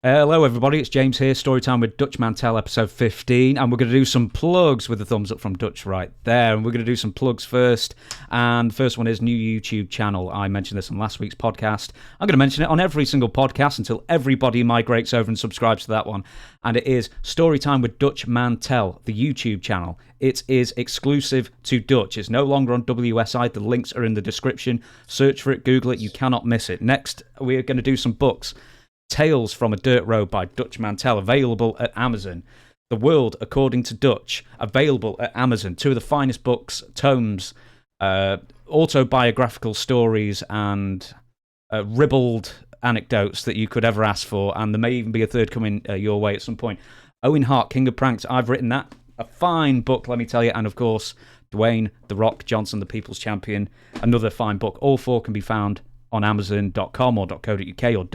Hello, everybody. It's James here. Storytime with Dutch Mantell, episode 15. And we're going to do some plugs with a thumbs up from Dutch right there. And we're going to do some plugs first. And the first one is new YouTube channel. I mentioned this on last week's podcast. I'm going to mention it on every single podcast until everybody migrates over and subscribes to that one. And it is Storytime with Dutch Mantell, the YouTube channel. It is exclusive to Dutch. It's no longer on WSI. The links are in the description. Search for it, Google it. You cannot miss it. Next, we're going to do some books. Tales from a Dirt Road by Dutch Mantell, available at Amazon. The World According to Dutch, available at Amazon. Two of the finest books, tomes, autobiographical stories, and ribald anecdotes that you could ever ask for. And there may even be a third coming your way at some point. Owen Hart, King of Pranks, I've written that. A fine book, let me tell you. And of course, Dwayne, The Rock Johnson, the People's Champion, another fine book. All four can be found on Amazon.com or .co.uk or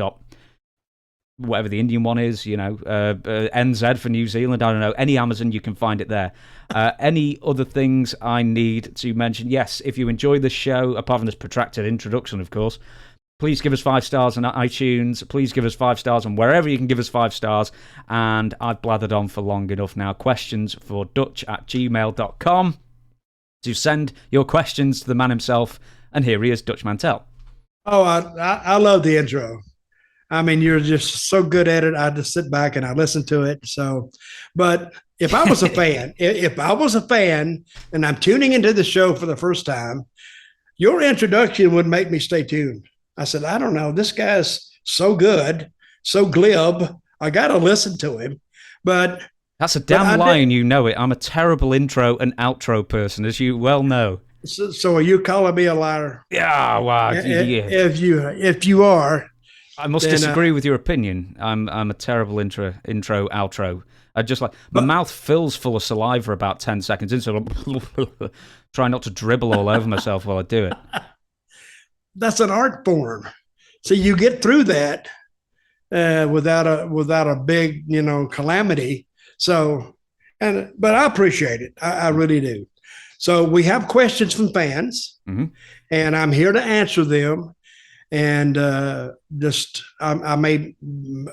whatever the Indian one is, NZ for New Zealand, I don't know. Any Amazon, you can find it there. Any other things I need to mention? Yes, if you enjoy the show, apart from this protracted introduction, of course, please give us 5 stars on iTunes. Please give us 5 stars on wherever you can give us 5 stars. And I've blathered on for long enough now. Questions for dutch@gmail.com to send your questions to the man himself. And here he is, Dutch Mantell. Oh, I love the intro. I mean, you're just so good at it. I just sit back and I listen to it. So, but if I was a fan, and I'm tuning into the show for the first time, your introduction would make me stay tuned. I said, I don't know, this guy's so good, so glib. I got to listen to him. But that's a damn lie, and you know it. I'm a terrible intro and outro person, as you well know. So are you calling me a liar? Yeah, well, yeah. If you are. I must disagree with your opinion. I'm a terrible intro, outro. I just my mouth fills full of saliva about 10 seconds in, so I'm try not to dribble all over myself while I do it. That's an art form. So you get through that without a big, calamity. So, but I appreciate it. I really do. So we have questions from fans, and I'm here to answer them. And I may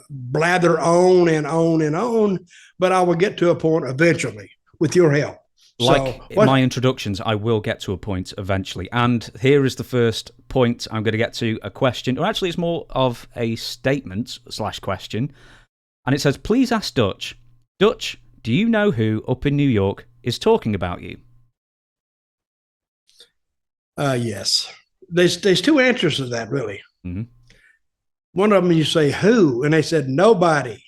blather on and on and on, but I will get to a point eventually with your help. Like my introductions, I will get to a point eventually. And here is the first point I'm going to get to, a question, or actually it's more of a statement / question. And it says, please ask Dutch. Dutch, do you know who up in New York is talking about you? Yes. There's two answers to that, really. Mm-hmm. One of them, you say who, and they said nobody.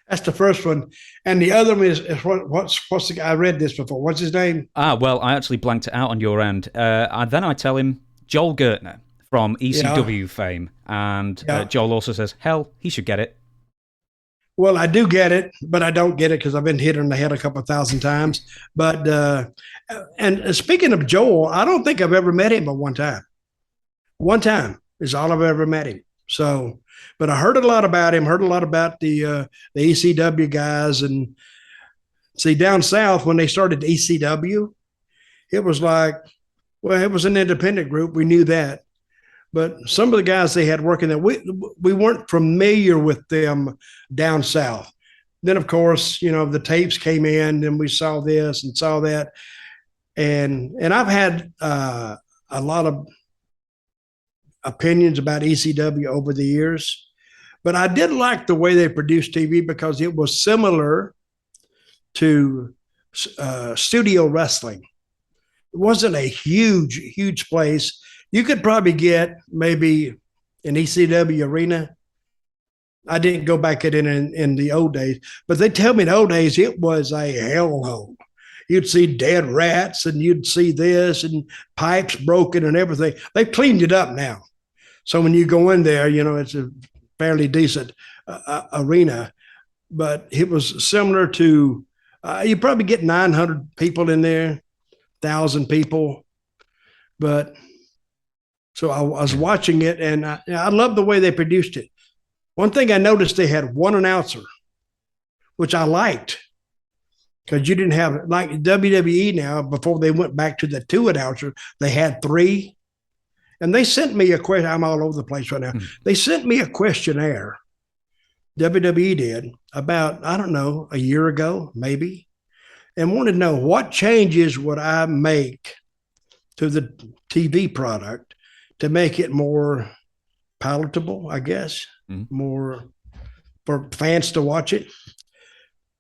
That's the first one, and the other one is what's the guy? I read this before. What's his name? Well, I actually blanked it out on your end. Then I tell him Joel Gertner from ECW fame, and Joel also says, hell, he should get it. Well, I do get it, but I don't get it because I've been hit in the head a couple 1,000 times. But and speaking of Joel, I don't think I've ever met him but one time. One time is all I've ever met him. So, but I heard a lot about him. Heard a lot about the ECW guys, and see down south when they started ECW, it was like, well, it was an independent group. We knew that. But some of the guys they had working there, we weren't familiar with them down south. Then, of course, the tapes came in, and we saw this and saw that. And I've had a lot of opinions about ECW over the years. But I did like the way they produced TV because it was similar to studio wrestling. It wasn't a huge place. You could probably get maybe an ECW arena. I didn't go back in the old days, but they tell me in the old days it was a hellhole. You'd see dead rats, and you'd see this, and pipes broken and everything. They've cleaned it up now. So when you go in there, it's a fairly decent arena. But it was similar to, you probably get 900 people in there, 1,000 people. But so I was watching it, and I love the way they produced it. One thing I noticed, they had one announcer, which I liked, because you didn't have, like WWE now, before they went back to the 2 announcer, they had 3. And they sent me a question. I'm all over the place right now. They sent me a questionnaire. WWE did about, I don't know, a year ago, maybe, and wanted to know what changes would I make to the TV product to make it more palatable, I guess, more for fans to watch it.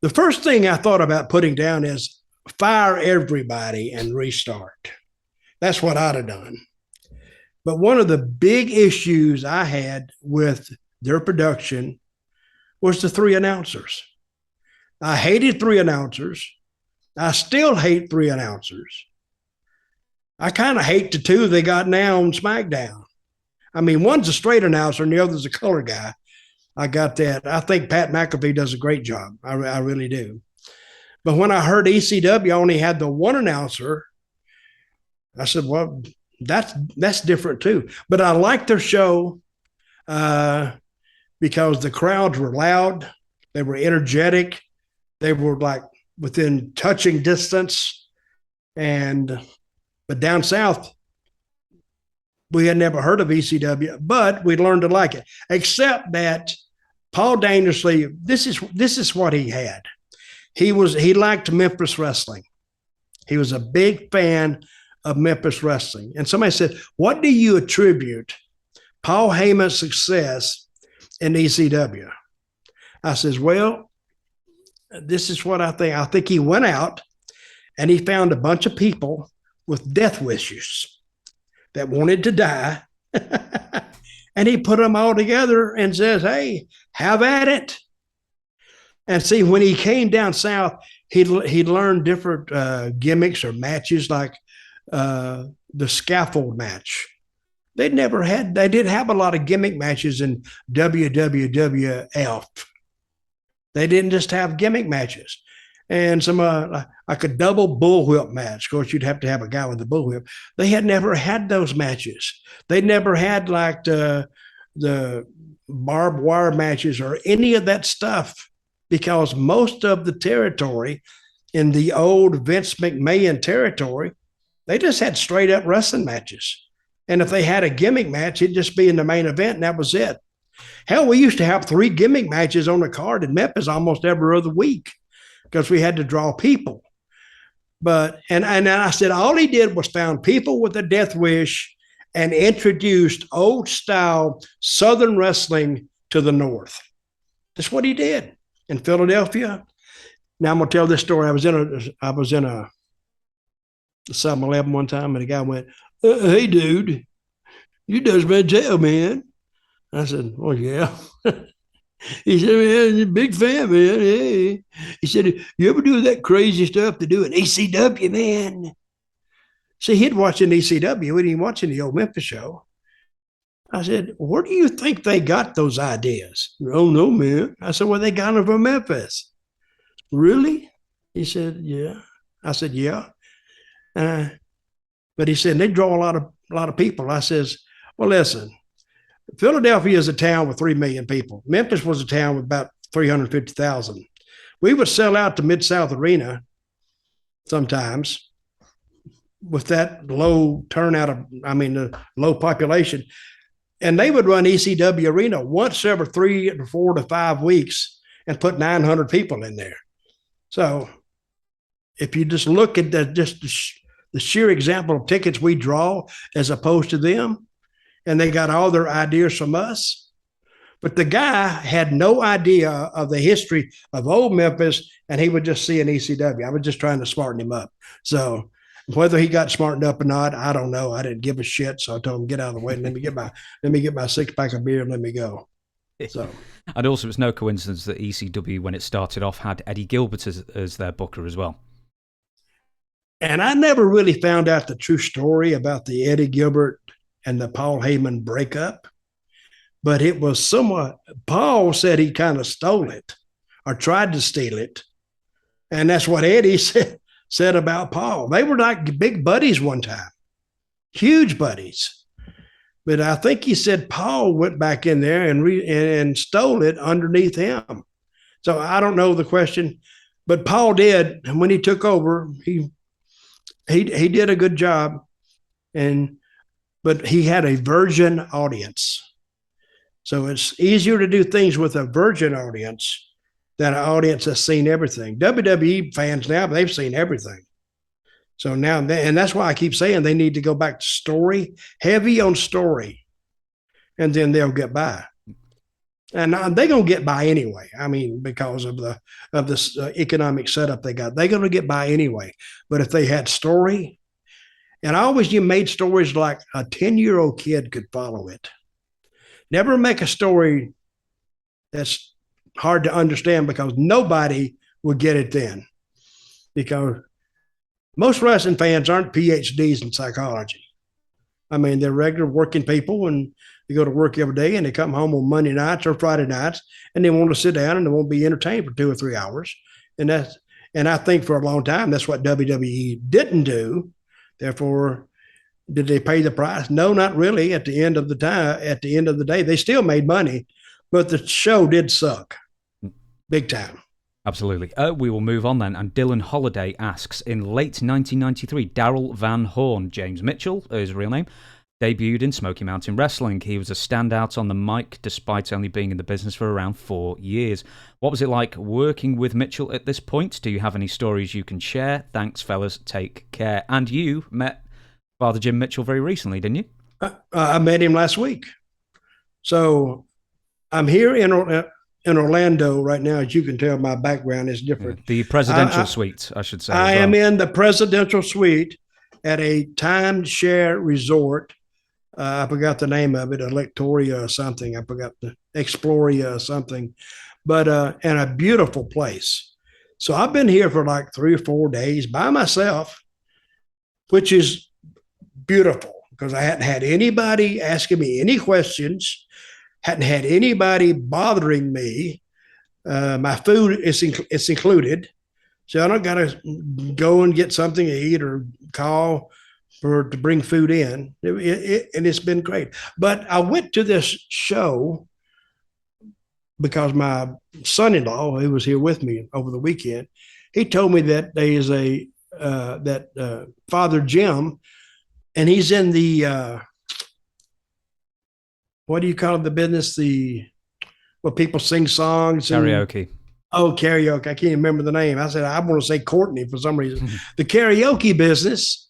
The first thing I thought about putting down is fire everybody and restart. That's what I'd have done. But one of the big issues I had with their production was the 3 announcers. I hated 3 announcers. I still hate 3 announcers. I kind of hate the 2 they got now on SmackDown. I mean, one's a straight announcer and the other's a color guy. I got that. I think Pat McAfee does a great job. I really do. But when I heard ECW only had the 1 announcer, I said, well, that's different too. But I liked their show because the crowds were loud. They were energetic. They were like within touching distance. But down south, we had never heard of ECW, but we learned to like it, except that Paul Dangerously, this is what he had. He liked Memphis wrestling. He was a big fan of Memphis wrestling. And somebody said, what do you attribute Paul Heyman's success in ECW? I says, well, this is what I think. I think he went out and he found a bunch of people with death wishes that wanted to die. And he put them all together and says, hey, have at it. And see, when he came down south, he learned different gimmicks or matches, like the scaffold match. They didn't have a lot of gimmick matches in WWF. They didn't just have gimmick matches. And some like a double bullwhip match. Of course, you'd have to have a guy with a bullwhip. They had never had those matches. They never had like the barbed wire matches or any of that stuff, because most of the territory in the old Vince McMahon territory, they just had straight up wrestling matches. And if they had a gimmick match, it'd just be in the main event, and that was it. Hell, we used to have 3 gimmick matches on the card in Memphis almost every other week, because we had to draw people. But and I said all he did was found people with a death wish and introduced old style Southern wrestling to the North. That's what he did in Philadelphia. Now I'm gonna tell this story. I was in a 7-Eleven one time, and the guy went, "Hey, dude, you Dutch Mantell, man." I said, "Oh yeah." He said, "Man, big fan, man. Hey." He said, "You ever do that crazy stuff to do an ECW, man?" See, he'd watch an ECW. He didn't watch the old Memphis show. I said, "Where do you think they got those ideas?" "Oh, no, man." I said, "Well, they got them from Memphis." "Really?" He said, "Yeah." I said, "Yeah." But he said, "They draw a lot of people." I says, "Well, listen, Philadelphia is a town with 3 million people. Memphis was a town with about 350,000. We would sell out to Mid-South Arena sometimes with that low turnout the low population. And they would run ECW Arena once every 3 to 4 to 5 weeks and put 900 people in there. So if you just look at the sheer example of tickets we draw as opposed to them, and they got all their ideas from us. But the guy had no idea of the history of old Memphis, and he would just see an ECW. I was just trying to smarten him up. So whether he got smartened up or not, I don't know. I didn't give a shit. So I told him, "Get out of the way. Let me get my 6-pack of beer and let me go." So, and also, it's no coincidence that ECW, when it started off, had Eddie Gilbert as their booker as well. And I never really found out the true story about the Eddie Gilbert and the Paul Heyman breakup, but it was somewhat. Paul said he kind of stole it or tried to steal it, and that's what Eddie said about Paul. They were like big buddies one time, huge buddies. But I think he said Paul went back in there and stole it underneath him. So I don't know the question, but Paul did. And when he took over, he did a good job. But but he had a virgin audience. So it's easier to do things with a virgin audience than an audience that's seen everything. WWE fans now, they've seen everything. So now, and that's why I keep saying they need to go back to story, heavy on story, and then they'll get by. And they're going to get by anyway. I mean, because of this economic setup they got, they're going to get by anyway. But if they had story, and I always made stories like a 10-year-old kid could follow it. Never make a story that's hard to understand because nobody will get it then. Because most wrestling fans aren't PhDs in psychology. I mean, they're regular working people, and they go to work every day, and they come home on Monday nights or Friday nights, and they want to sit down and they won't be entertained for 2 or 3 hours. And I think for a long time, that's what WWE didn't do. Therefore, did they pay the price? No, not really. At the end of the day, they still made money, but the show did suck big time. Absolutely. We will move on then. And Dylan Holiday asks, in late 1993, Daryl Van Horn, James Mitchell, his real name, debuted in Smoky Mountain Wrestling. He was a standout on the mic despite only being in the business for around 4 years. What was it like working with Mitchell at this point? Do you have any stories you can share? Thanks, fellas. Take care. And you met Father Jim Mitchell very recently, didn't you? I met him last week. So I'm here in Orlando right now. As you can tell, my background is different. The presidential suite, I should say. I am in the presidential suite at a timeshare resort. I forgot the name of it, Electoria or something. I forgot the Exploria or something, but and a beautiful place. So I've been here for like 3 or 4 days by myself, which is beautiful because I hadn't had anybody asking me any questions, hadn't had anybody bothering me. My food is included, so I don't got to go and get something to eat or call to bring food in, and it's been great. But I went to this show because my son-in-law, who was here with me over the weekend, he told me that there is Father Jim, and he's in the what do you call it, the business? Where people sing songs. Karaoke. Karaoke. I can't even remember the name. I said, I want to say Courtney for some reason. The karaoke business.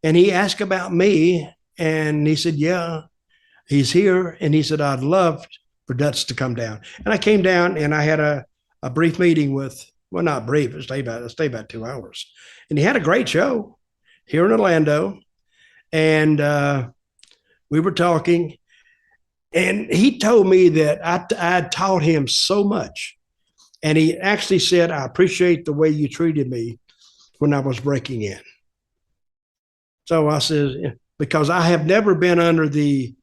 And he asked about me, and he said, yeah, he's here. And he said, I'd love for Dutch to come down. And I came down, and I had a brief meeting with, well, not brief, it stayed about 2 hours. And he had a great show here in Orlando. And we were talking, and he told me that I taught him so much. And he actually said, I appreciate the way you treated me when I was breaking in. So I said, because I have never been under the,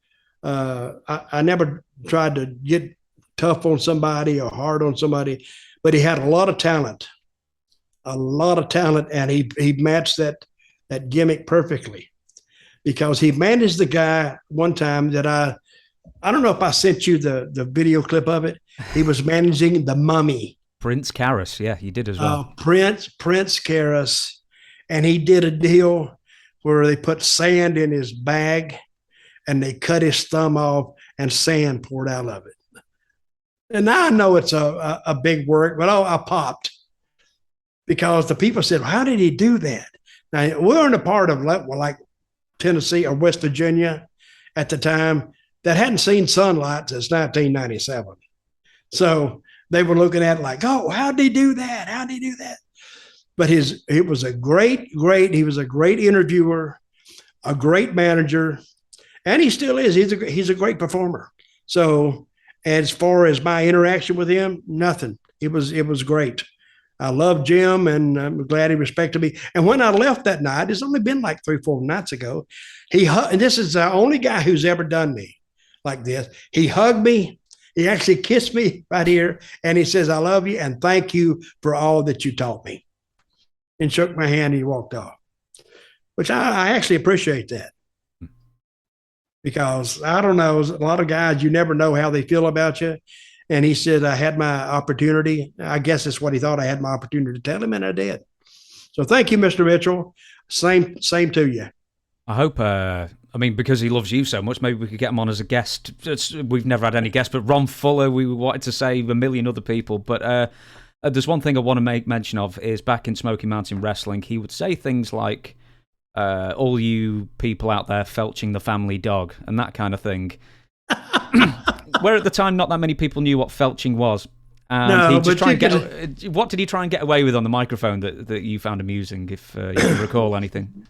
I never tried to get tough on somebody or hard on somebody, but he had a lot of talent, and he matched that gimmick perfectly, because he managed the guy one time that I don't know if I sent you the video clip of it. He was managing the Mummy. Prince Karras, yeah, he did as well. Prince Karras, and he did a deal where they put sand in his bag and they cut his thumb off and sand poured out of it. And now I know it's a big work, but I popped because the people said, well, how did he do that? Now, we're in a part of like Tennessee or West Virginia at the time that hadn't seen sunlight since 1997. So they were looking at it like, oh, how did he do that? How did he do that? But he was a great interviewer, a great manager, and he still is. He's a great performer. So as far as my interaction with him, nothing. It was great. I love Jim, and I'm glad he respected me. And when I left that night, it's only been like 3 or 4 nights ago, and this is the only guy who's ever done me like this. He hugged me. He actually kissed me right here, and he says, I love you, and thank you for all that you taught me. And shook my hand, and he walked off, which I actually appreciate that. Because I don't know, a lot of guys, you never know how they feel about you. And he said, I had my opportunity. I guess that's what he thought. I had my opportunity to tell him, and I did. So thank you, Mr. Mitchell. Same to you. I hope I mean, because he loves you so much, maybe we could get him on as a guest. We've never had any guests, but Ron Fuller, we wanted to say a million other people. But there's one thing I want to make mention of is back in Smoky Mountain Wrestling, he would say things like, all you people out there felching the family dog and that kind of thing. Where at the time, not that many people knew what felching was. And he'd just try and get. What did he try and get away with on the microphone that you found amusing, if you can recall anything?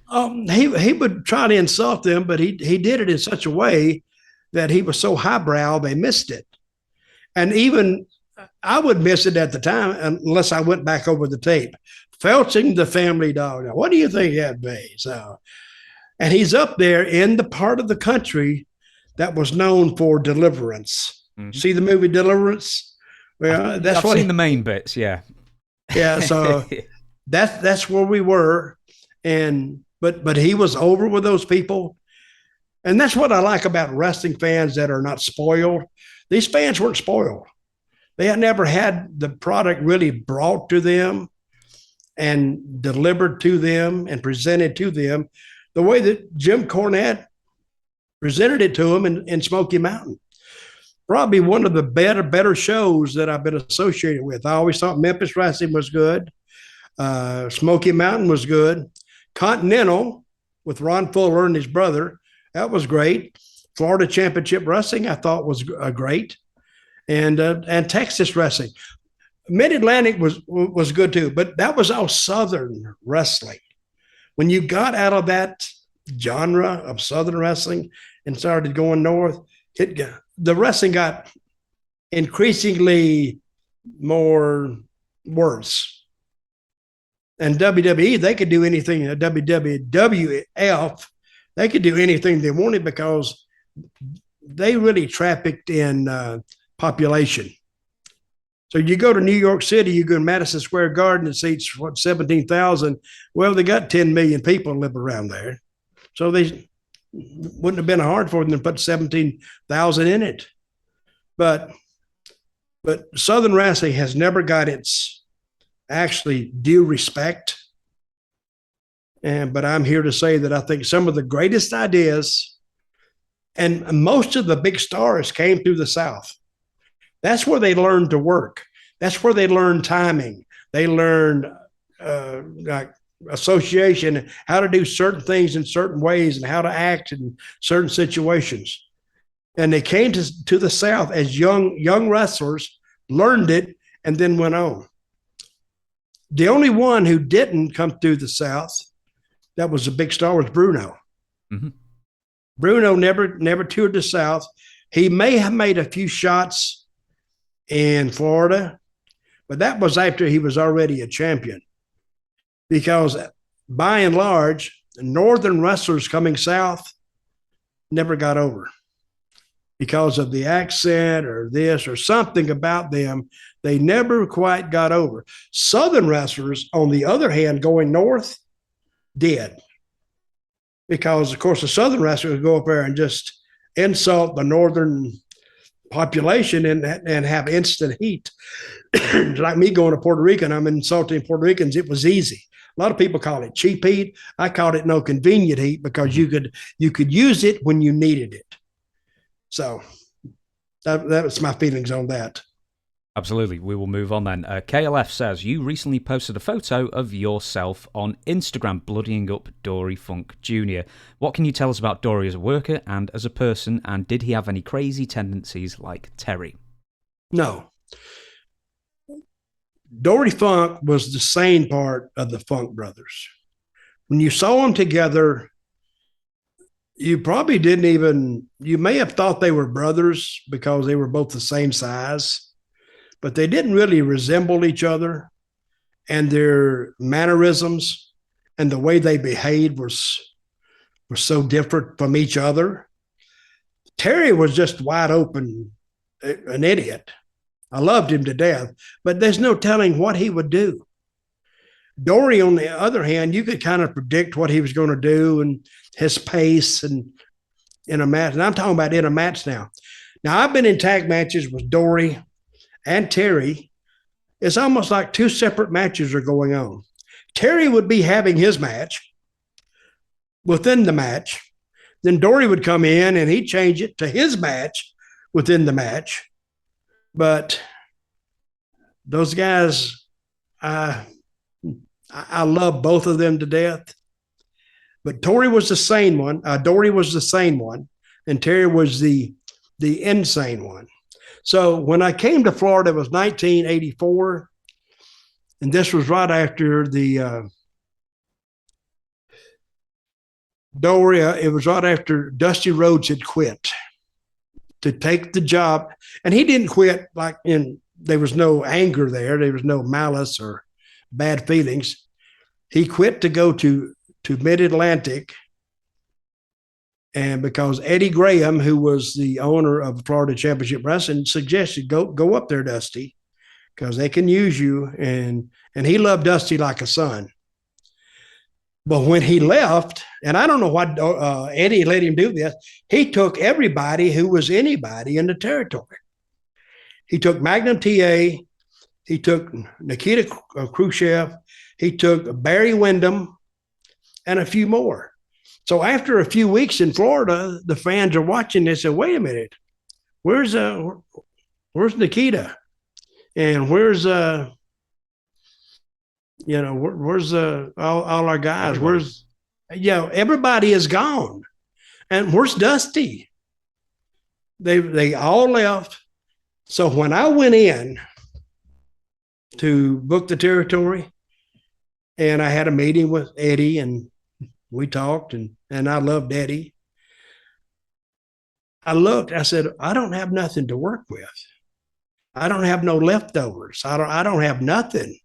He would try to insult them, but he did it in such a way that he was so highbrow they missed it. And even I would miss it at the time unless I went back over the tape. Felching the family dog. Now, what do you think that'd be? So, and he's up there in the part of the country that was known for Deliverance. Mm-hmm. See the movie Deliverance? Well, I've seen the main bits, yeah. Yeah, so that's where we were. And but he was over with those people. And that's what I like about wrestling fans that are not spoiled. These fans weren't spoiled. They had never had the product really brought to them and delivered to them and presented to them the way that Jim Cornette presented it to them in Smoky Mountain. Probably one of the better shows that I've been associated with. I always thought Memphis wrestling was good. Smoky Mountain was good. Continental with Ron Fuller and his brother, that was great. Florida Championship Wrestling, I thought was great. And Texas wrestling. Mid-Atlantic was good too, but that was all Southern wrestling. When you got out of that genre of Southern wrestling and started going north, the wrestling got increasingly more worse. And WWE, they could do anything. WWF, they could do anything they wanted because they really trafficked in population. So you go to New York City, you go to Madison Square Garden, it seats 17,000. Well, they got 10 million people live around there. So they wouldn't have been hard for them to put 17,000 in it. But Southern wrestling has never got its actually due respect. But I'm here to say that I think some of the greatest ideas and most of the big stars came through the South. That's where they learned to work. That's where they learned timing. They learned like association, how to do certain things in certain ways and how to act in certain situations. And they came to the South as young wrestlers, learned it, and then went on. The only one who didn't come through the South that was a big star was Bruno. Mm-hmm. Bruno never toured the South. He may have made a few shots in Florida, but that was after he was already a champion. Because by and large, northern wrestlers coming south never got over because of the accent or this or something about them. They never quite got over. Southern wrestlers, on the other hand, going north, did. Because, of course, the southern wrestlers go up there and just insult the northern population and have instant heat. Like me going to Puerto Rico and I'm insulting Puerto Ricans, it was easy. A lot of people call it cheap heat. I called it no convenient heat because you could use it when you needed it. So that was my feelings on that. Absolutely. We will move on then. KLF says, you recently posted a photo of yourself on Instagram bloodying up Dory Funk Jr. What can you tell us about Dory as a worker and as a person, and did he have any crazy tendencies like Terry? No. Dory Funk was the sane part of the Funk brothers. When you saw them together, you probably you may have thought they were brothers because they were both the same size. But they didn't really resemble each other, and their mannerisms and the way they behaved were so different from each other. Terry was just wide open, an idiot. I loved him to death, but there's no telling what he would do. Dory, on the other hand, you could kind of predict what he was going to do and his pace and in a match. And I'm talking about in a match now. Now, I've been in tag matches with Dory and Terry. It's almost like two separate matches are going on. Terry would be having his match. Within the match, Then Dory would come in and he'd change it to his match within the match. But those guys, I love both of them to death. But Dory was the sane one, and Terry was the insane one. So when I came to Florida, it was 1984, and this was right after the it was right after Dusty Rhodes had quit to take the job, and he didn't quit there was no anger there was no malice or bad feelings. He quit to go to Mid-Atlantic, and because Eddie Graham, who was the owner of Florida Championship Wrestling, suggested go up there, Dusty, because they can use you, and he loved Dusty like a son. But when he left, and I don't know why Eddie let him do this, he took everybody who was anybody in the territory. He took Magnum TA, he took Nikita Khrushchev, he took Barry Windham, and a few more. So after a few weeks in Florida, the fans are watching this and, wait a minute, where's Nikita? And where's where's all our guys? Everybody is gone. And where's Dusty? They all left. So when I went in to book the territory, and I had a meeting with Eddie, and we talked, and I loved Eddie. I looked, I said, I don't have nothing to work with. I don't have no leftovers. I don't have nothing.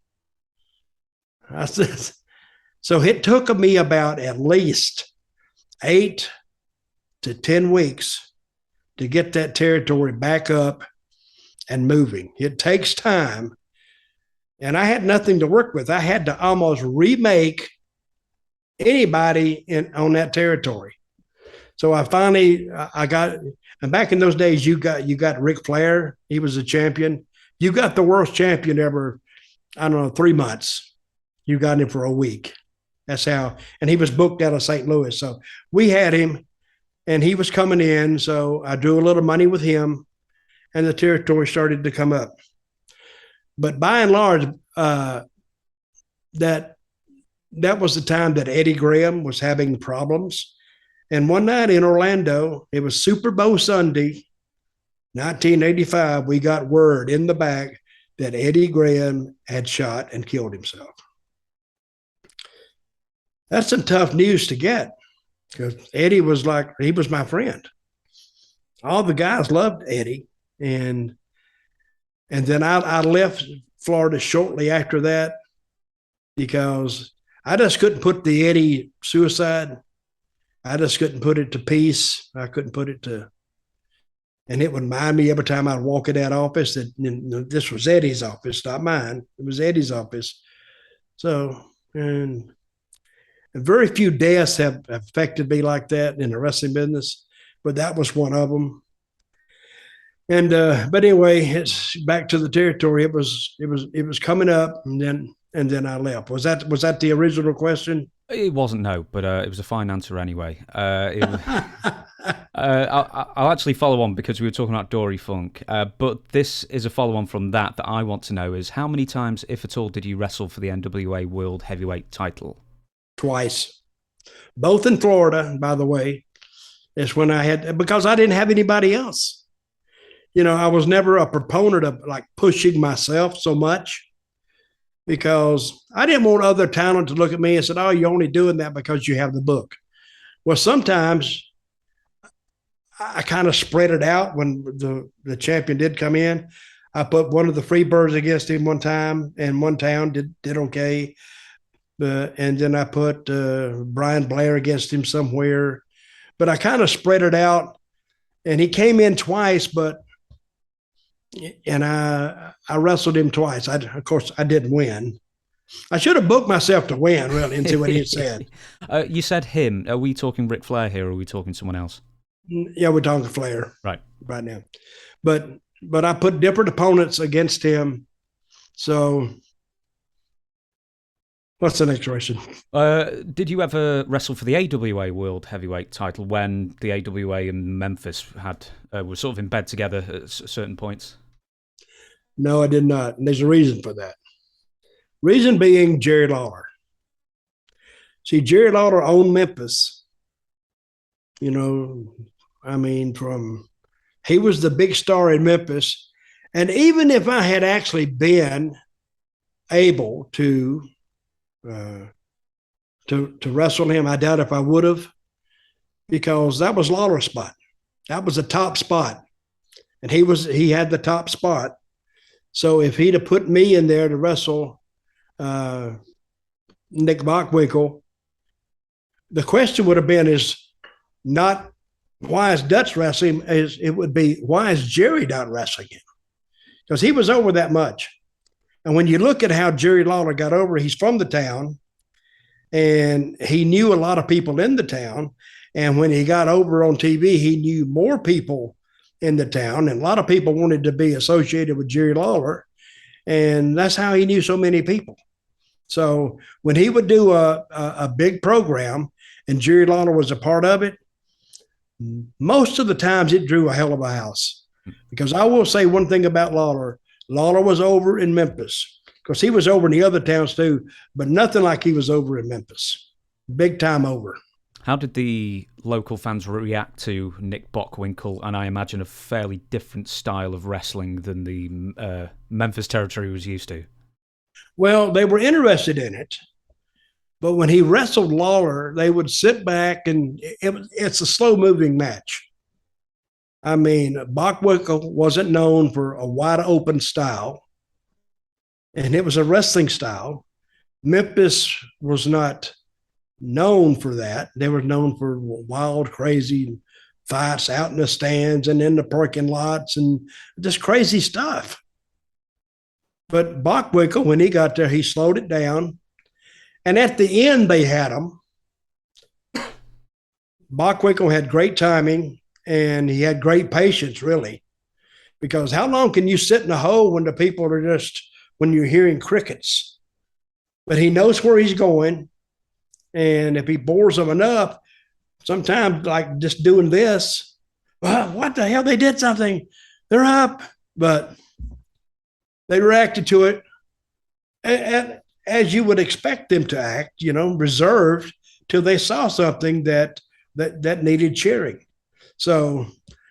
I said, so it took me about at least 8 to 10 weeks to get that territory back up and moving. It takes time. And I had nothing to work with. I had to almost remake anybody on that territory. So I finally, and back in those days, you got Ric Flair. He was a champion. You got the world champion ever, 3 months. You got him for a week. That's how, and he was booked out of St. Louis. So we had him, and he was coming in. So I drew a little money with him, and the territory started to come up. But by and large, that was the time that Eddie Graham was having problems. And one night in Orlando, it was Super Bowl Sunday, 1985, we got word in the back that Eddie Graham had shot and killed himself. That's some tough news to get, because Eddie was he was my friend. All the guys loved Eddie. And then I left Florida shortly after that, because I just couldn't put the Eddie suicide. I just couldn't put it to peace. I couldn't put it to, and it would remind me every time I'd walk in that office that this was Eddie's office, not mine. It was Eddie's office. So, and very few deaths have affected me like that in the wrestling business, but that was one of them. And but anyway, it's back to the territory. It was coming up, and then I left. Was that the original question? It wasn't, no, but it was a fine answer anyway. I'll actually follow on, because we were talking about Dory Funk, but this is a follow-on from that I want to know is, how many times, if at all, did you wrestle for the NWA World Heavyweight title? Twice. Both in Florida, by the way. It's when I had, because I didn't have anybody else. I was never a proponent of pushing myself so much, because I didn't want other talent to look at me and said, oh, you're only doing that because you have the book. Well, sometimes I kind of spread it out. When the champion did come in, I put one of the Freebirds against him one time, and one town did okay. And then I put Brian Blair against him somewhere. But I kind of spread it out, and he came in twice, and I wrestled him twice. Of course, I didn't win. I should have booked myself to win, really, and see what he had said. You said him. Are we talking Ric Flair here, or are we talking someone else? Yeah, we're talking Flair. Right now. But I put different opponents against him. So What's the next question? Did you ever wrestle for the AWA World Heavyweight title when the AWA and Memphis were sort of in bed together at certain points? No, I did not. And there's a reason for that. Reason being Jerry Lawler. See, Jerry Lawler owned Memphis. You know, I mean, he was the big star in Memphis. And even if I had actually been able to wrestle him, I doubt if I would have, because that was Lawler's spot. That was the top spot, and he had the top spot. So if he'd have put me in there to wrestle Nick Bockwinkel, the question would have been is not why is Dutch wrestling, it would be why is Jerry not wrestling him? Because he was over that much. And when you look at how Jerry Lawler got over, he's from the town and he knew a lot of people in the town. And when he got over on TV, he knew more people in the town. And a lot of people wanted to be associated with Jerry Lawler. And that's how he knew so many people. So when he would do a big program and Jerry Lawler was a part of it, most of the times it drew a hell of a house. Because I will say one thing about Lawler. Lawler was over in Memphis. Of course, he was over in the other towns too, but nothing like he was over in Memphis. Big time over. How did the local fans react to Nick Bockwinkel, and I imagine a fairly different style of wrestling than the Memphis territory was used to? Well, they were interested in it, but when he wrestled Lawler, they would sit back and it's a slow-moving match. I mean, Bockwinkel wasn't known for a wide open style, and it was a wrestling style. Memphis was not known for that. They were known for wild, crazy fights out in the stands and in the parking lots and just crazy stuff. But Bockwinkel, when he got there, he slowed it down. And at the end, they had him. Bockwinkel had great timing. And he had great patience, really, because how long can you sit in a hole when the people are when you're hearing crickets? But he knows where he's going. And if he bores them enough, sometimes like just doing this, well, what the hell? They did something. They're up. But they reacted to it and as you would expect them to act, reserved till they saw something that needed cheering. So,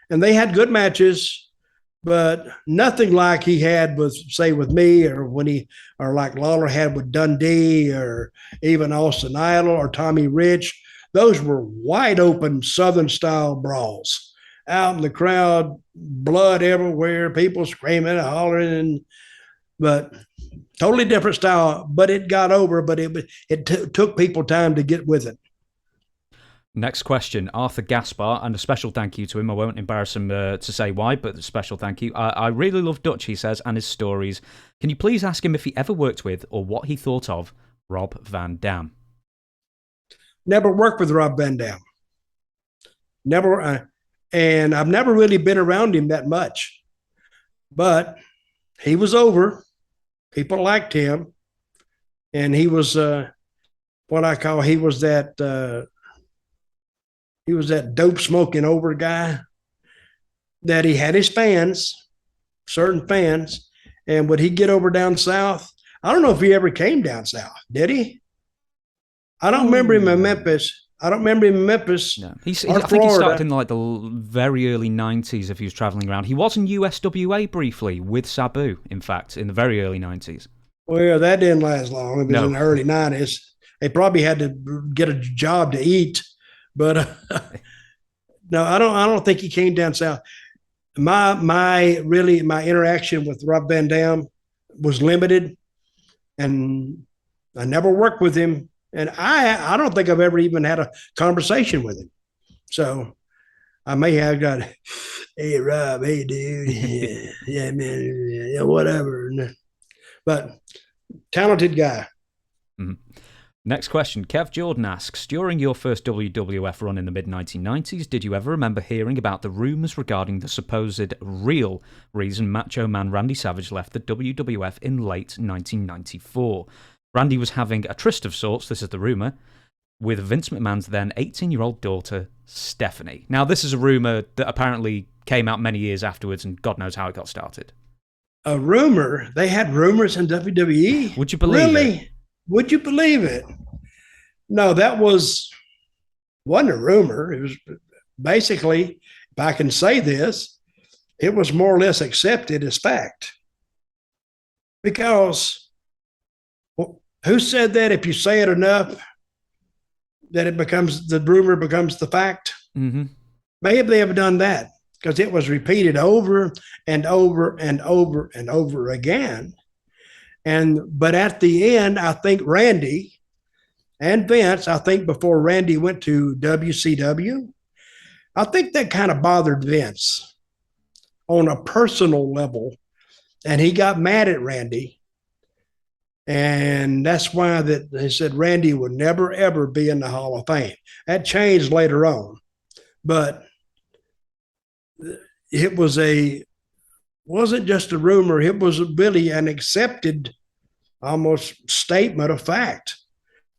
and they had good matches, but nothing like he had with me or like Lawler had with Dundee or even Austin Idol or Tommy Rich. Those were wide open Southern style brawls out in the crowd, blood everywhere, people screaming and hollering, but totally different style, but it got over, but it took people time to get with it. Next question, Arthur Gaspar, and a special thank you to him. I won't embarrass him to say why, but a special thank you. I really love Dutch, he says, and his stories. Can you please ask him if he ever worked with or what he thought of Rob Van Dam? Never worked with Rob Van Dam. Never, and I've never really been around him that much. But he was over. People liked him. And he was he was that... He was that dope smoking over guy that he had his fans, certain fans. And would he get over down south? I don't know if he ever came down south. Did he? I don't remember him in Memphis. I think he started in like the very early 90s if he was traveling around. He was in USWA briefly with Sabu, in fact, in the very early 90s. Well, that didn't last long. It was in the early 90s. They probably had to get a job to eat. But no, I don't think he came down south. My interaction with Rob Van Dam was limited, and I never worked with him, and I don't think I've ever even had a conversation with him. So I may have got, hey Rob, hey dude, yeah man, yeah, whatever. But talented guy. Mm-hmm. Next question. Kev Jordan asks, during your first WWF run in the mid-1990s, did you ever remember hearing about the rumours regarding the supposed real reason Macho Man Randy Savage left the WWF in late 1994? Randy was having a tryst of sorts, this is the rumour, with Vince McMahon's then 18-year-old daughter, Stephanie. Now, this is a rumour that apparently came out many years afterwards, and God knows how it got started. A rumor? They had rumors in WWE? Would you believe it? Would you believe it? No, that wasn't a rumor. It was basically, if I can say this, it was more or less accepted as fact. Because who said that if you say it enough, that the rumor becomes the fact? Mm-hmm. Maybe they have done that because it was repeated over and over and over and over again. But at the end, I think Randy and Vince, I think before Randy went to WCW, I think that kind of bothered Vince on a personal level. And he got mad at Randy. And that's why that they said Randy would never, ever be in the Hall of Fame. That changed later on. But it wasn't just a rumor. It was really an accepted almost statement of fact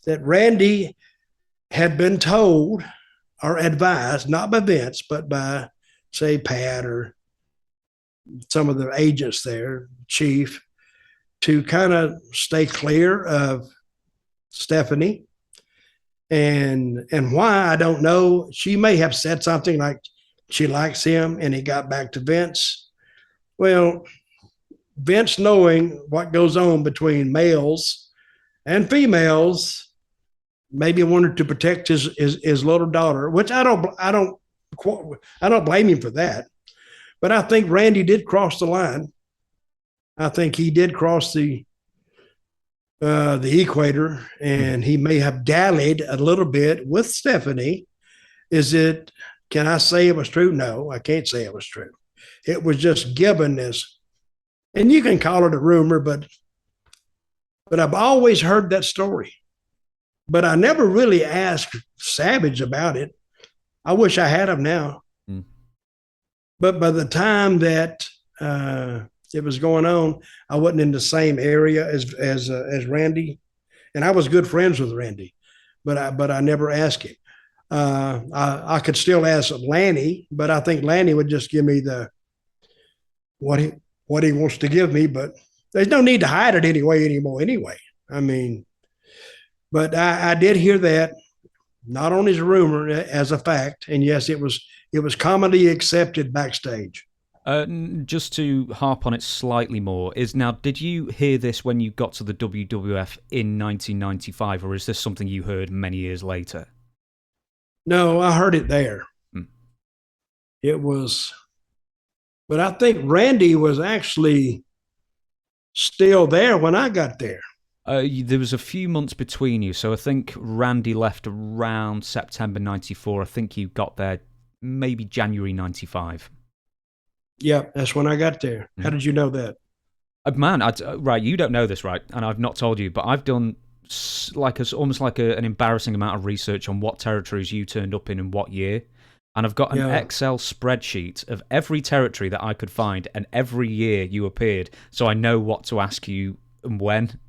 that Randy had been told or advised, not by Vince, but by, say, Pat or some of the agents there, Chief, to kind of stay clear of Stephanie. And why, I don't know. She may have said something like she likes him and he got back to Vince. Well, Vince, knowing what goes on between males and females, maybe wanted to protect his little daughter, which I don't blame him for that. But I think Randy did cross the line. I think he did cross the equator, and he may have dallied a little bit with Stephanie. Can I say it was true? No, I can't say it was true. It was just given as, and you can call it a rumor, but I've always heard that story. But I never really asked Savage about it. I wish I had him now. Mm. But by the time that it was going on, I wasn't in the same area as Randy, and I was good friends with Randy, but I never asked him. I could still ask Lanny, but I think Lanny would just give me what he wants to give me. But there's no need to hide it anymore. I mean, but I did hear that, not only as a rumor, as a fact, and yes, it was commonly accepted backstage. Just to harp on it slightly more, did you hear this when you got to the WWF in 1995, or is this something you heard many years later? No, I heard it there. It was, but I think Randy was actually still there when I got there. There was a few months between you, so I think Randy left around September 94. I think you got there maybe January 95. Yeah, that's when I got there. How did you know that? Man, right, you don't know this, right? And I've not told you, but I've done almost like an embarrassing amount of research on what territories you turned up in and what year. And I've got an Excel spreadsheet of every territory that I could find and every year you appeared, so I know what to ask you and when.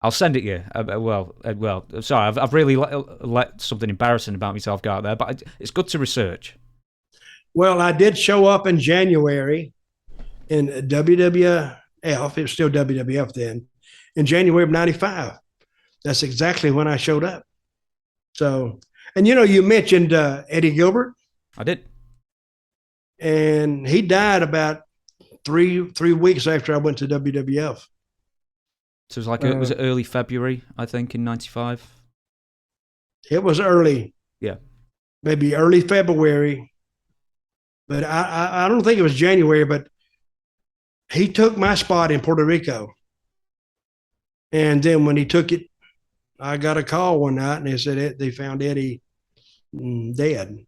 I'll send it you. Well, sorry, I've really let something embarrassing about myself go out there, but it's good to research. Well, I did show up in January in WWF. It was still WWF then, in January of 95. That's exactly when I showed up. So, and you mentioned Eddie Gilbert. I did. And he died about three weeks after I went to WWF. So it was was it early February, I think, in 95? It was early. Yeah. Maybe early February. But I don't think it was January, but he took my spot in Puerto Rico. And then when he took it, I got a call one night and they said they found Eddie dead.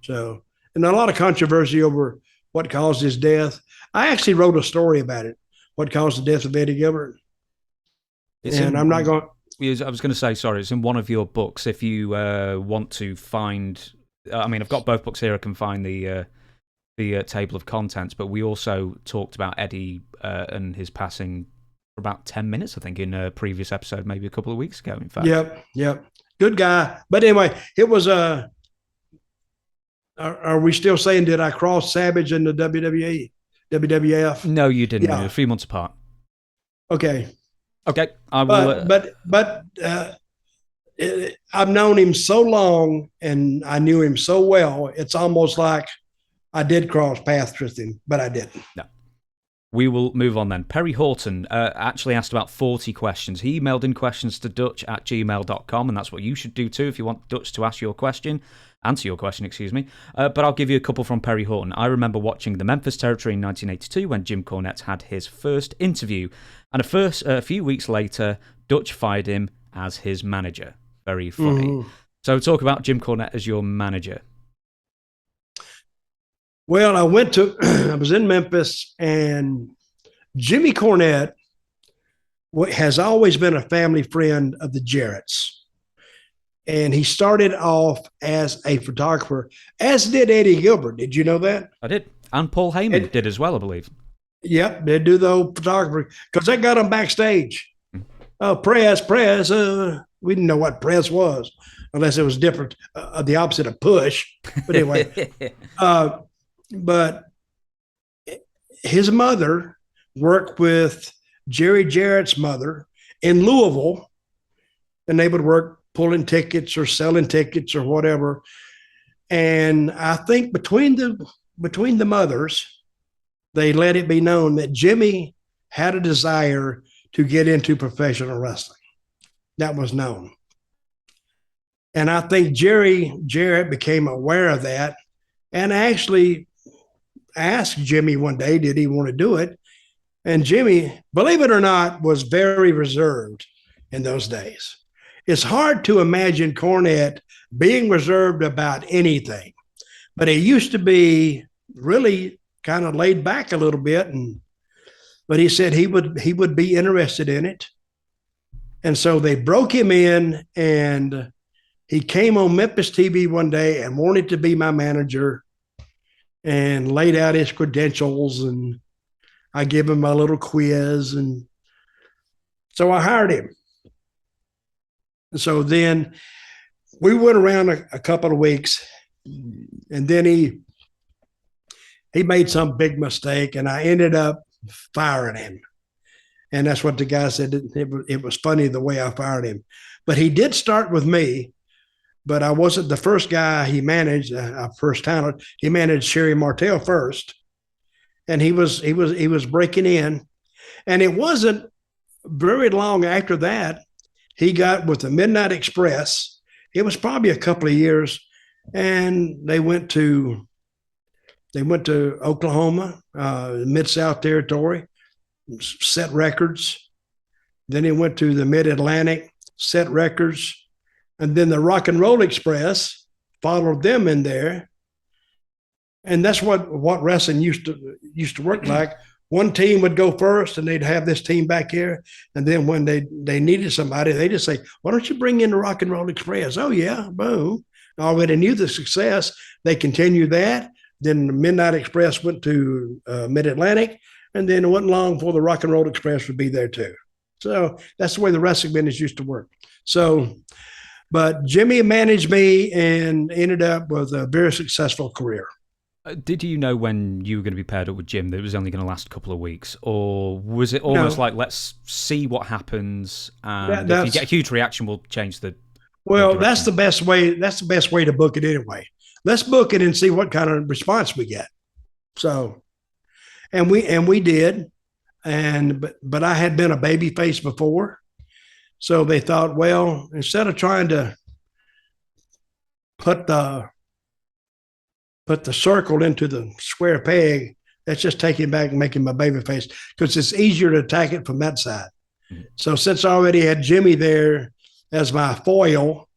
So, and a lot of controversy over what caused his death. I actually wrote a story about it, what caused the death of Eddie Gilbert. I'm not going. I was going to say, sorry, it's in one of your books. If you want to find, I've got both books here. I can find the table of contents, but we also talked about Eddie and his passing for about 10 minutes, I think, in a previous episode, maybe a couple of weeks ago, in fact. Yep. Good guy. But anyway, it was are we still saying, did I cross Savage in the WWE, WWF? No, you didn't. Yeah. A few months apart. Okay. I will. But I've known him so long and I knew him so well. It's almost like I did cross paths with him, but I didn't. No. We will move on then. Perry Horton actually asked about 40 questions. He emailed in questions to dutch@gmail.com, and that's what you should do too if you want Dutch to answer your question, excuse me. But I'll give you a couple from Perry Horton. I remember watching the Memphis territory in 1982 when Jim Cornette had his first interview, and a few weeks later, Dutch fired him as his manager. Very funny. Mm-hmm. So talk about Jim Cornette as your manager. Well, I was in Memphis, and Jimmy Cornette has always been a family friend of the Jarretts. And he started off as a photographer, as did Eddie Gilbert. Did you know that? I did. And Paul Heyman did as well, I believe. Yep, they do the old photography because they got them backstage. Oh, press. We didn't know what press was unless it was different, the opposite of push. But anyway, but his mother worked with Jerry Jarrett's mother in Louisville, and they would work pulling tickets or selling tickets or whatever. And I think between the mothers, they let it be known that Jimmy had a desire to get into professional wrestling. That was known. And I think Jerry Jarrett became aware of that and actually asked Jimmy one day, did he want to do it? And Jimmy, believe it or not, was very reserved in those days. It's hard to imagine Cornette being reserved about anything, but he used to be really kind of laid back a little bit. But he said he would be interested in it. And so they broke him in, and he came on Memphis TV one day and wanted to be my manager and laid out his credentials, and I gave him a little quiz. And so I hired him. And so then we went around a couple of weeks, and then he made some big mistake, and I ended up firing him. And that's what the guy said. It was funny the way I fired him. But he did start with me, but I wasn't the first guy he managed, first talent. He managed Sherry Martell first, and he was breaking in. And it wasn't very long after that, he got with the Midnight Express. It was probably a couple of years, and they went to Oklahoma, Mid-South Territory, set records. Then he went to the Mid-Atlantic, set records. And then the Rock and Roll Express followed them in there. And that's what wrestling used to work like. One team would go first, and they'd have this team back here. And then when they needed somebody, they just say, why don't you bring in the Rock and Roll Express? Oh, yeah, boom. Already knew the success. They continued that. Then the Midnight Express went to Mid-Atlantic, and then it wasn't long before the Rock and Roll Express would be there too. So that's the way the wrestling business used to work. So, but Jimmy managed me and ended up with a very successful career. Did you know when you were going to be paired up with Jim that it was only going to last a couple of weeks? Or was it almost like, let's see what happens, and if you get a huge reaction, we'll change the Well, that's the best way. That's the best way to book it anyway. Let's book it and see what kind of response we get. So, and we did, but I had been a baby face before, so they thought, well, instead of trying to put the circle into the square peg, let's just take him back and make him a baby face, because it's easier to attack it from that side. Mm-hmm. So since I already had Jimmy there as my foil,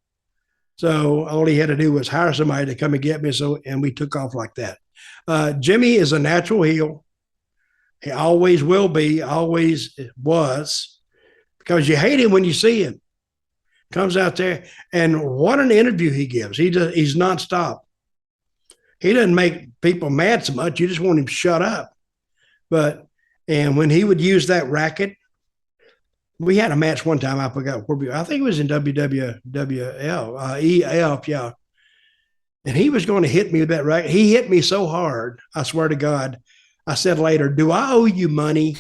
so all he had to do was hire somebody to come and get me. And we took off like that. Jimmy is a natural heel. He always will be, always was, because you hate him when you see him. Comes out there, and what an interview he gives. He's nonstop. He doesn't make people mad so much. You just want him to shut up. And when he would use that racket, We had a match one time. I forgot where I think it was in WWL, EF, yeah. And he was going to hit me with that right. He hit me so hard, I swear to God. I said later, "Do I owe you money?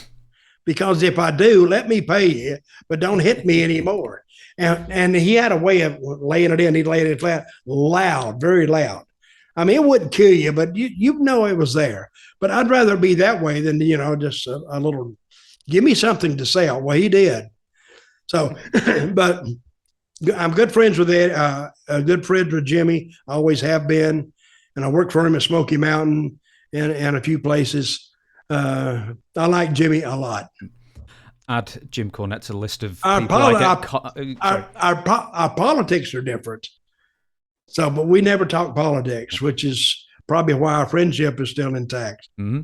Because if I do, let me pay you, but don't hit me anymore." And he had a way of laying it in. He laid it flat, loud, very loud. I mean, it wouldn't kill you, but you know it was there. But I'd rather be that way than just a little. Give me something to sell. Well, he did. So, but I'm good friends with Ed, good friends with Jimmy. I always have been, and I worked for him at Smoky Mountain and a few places. I like Jimmy a lot. Add Jim Cornette to the list of our politics are different. So, but we never talk politics, which is probably why our friendship is still intact. Mm-hmm.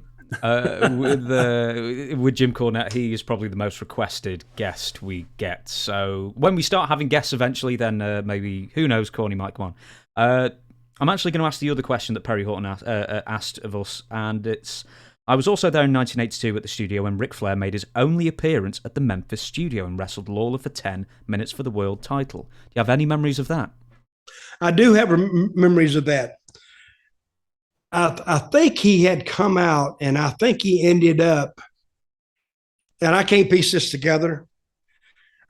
With Jim Cornette, he is probably the most requested guest we get. So when we start having guests eventually, then maybe, who knows, Corny might come on. I'm actually going to ask the other question that Perry Horton asked of us, and it's, I was also there in 1982 at the studio when Ric Flair made his only appearance at the Memphis studio and wrestled Lawler for 10 minutes for the world title. Do you have any memories of that? I do have memories of that. I think he had come out, and I think he ended up, and I can't piece this together.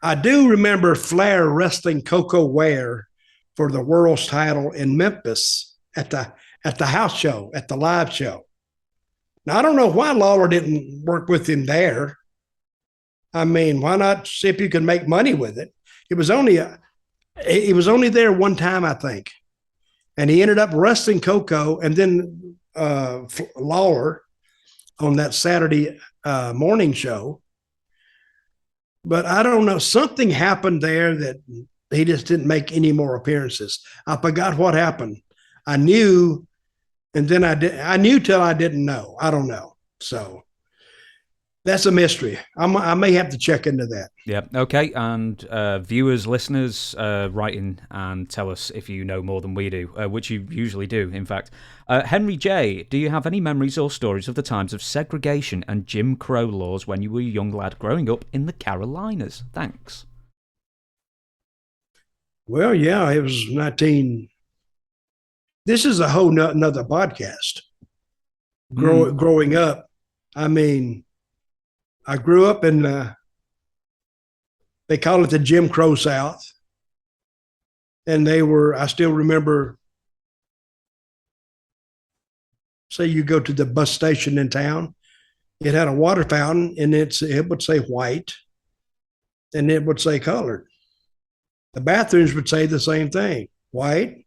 I do remember Flair wrestling Coco Ware for the world's title in Memphis at the house show, at the live show. Now, I don't know why Lawler didn't work with him there. I mean, why not see if you could make money with it? It was only there one time, I think. And he ended up wrestling Coco and then Lawler on that Saturday morning show. But I don't know. Something happened there that he just didn't make any more appearances. I forgot what happened. I knew, and then I knew till I didn't know. I don't know. So that's a mystery. I may have to check into that. Yeah, okay. And viewers, listeners, write in and tell us if you know more than we do, which you usually do, in fact. Henry J., do you have any memories or stories of the times of segregation and Jim Crow laws when you were a young lad growing up in the Carolinas? Thanks. Well, yeah, it was 19. This is a whole nother podcast. Growing up, I mean, I grew up in, they call it the Jim Crow South. And I still remember, say you go to the bus station in town, it had a water fountain and it would say white and it would say colored. The bathrooms would say the same thing, white,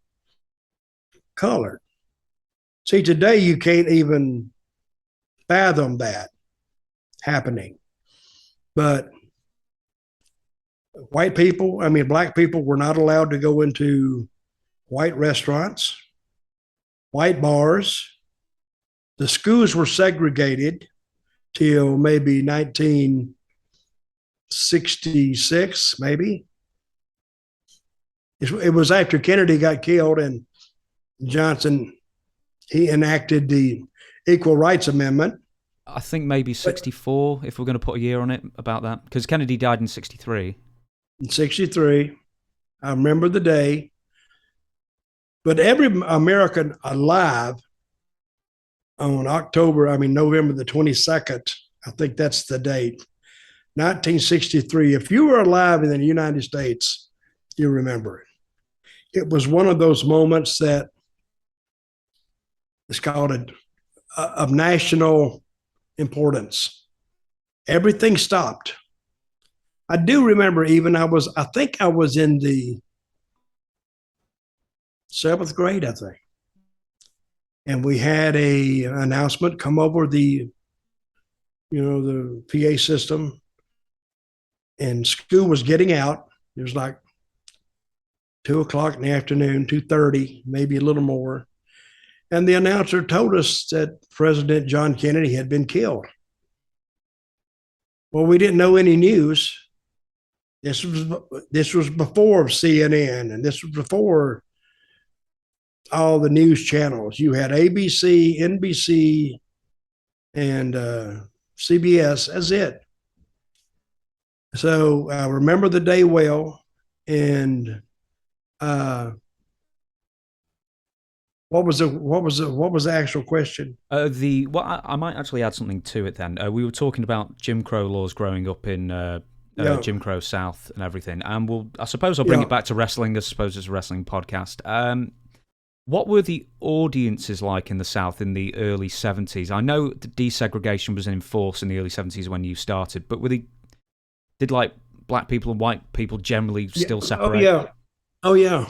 colored. See, today you can't even fathom that happening. But black people were not allowed to go into white restaurants, white bars. The schools were segregated till maybe 1966, maybe. It was after Kennedy got killed and Johnson, he enacted the Equal Rights Amendment. I think maybe 64, if we're going to put a year on it, about that. Because Kennedy died in 63. In 63. I remember the day. But every American alive on November the 22nd, I think that's the date, 1963. If you were alive in the United States, you remember it. It was one of those moments that is called of national importance. Everything stopped. I do remember I think I was in the 7th grade, I think. And we had an announcement come over the PA system, and school was getting out. It was like 2:00 in the afternoon, 2:30, maybe a little more. And the announcer told us that President John Kennedy had been killed. Well, we didn't know any news. This was before CNN, and this was before all the news channels. You had ABC, NBC, and CBS. That's it. So I remember the day well. And what was the actual question? I might actually add something to it then. We were talking about Jim Crow laws growing up in Jim Crow South and everything, and I suppose I'll bring it back to wrestling. I suppose it's a wrestling podcast. What were the audiences like in the South in the early 70s? I know the desegregation was in force in the early 70s when you started, but did like black people and white people generally still separate? Oh yeah.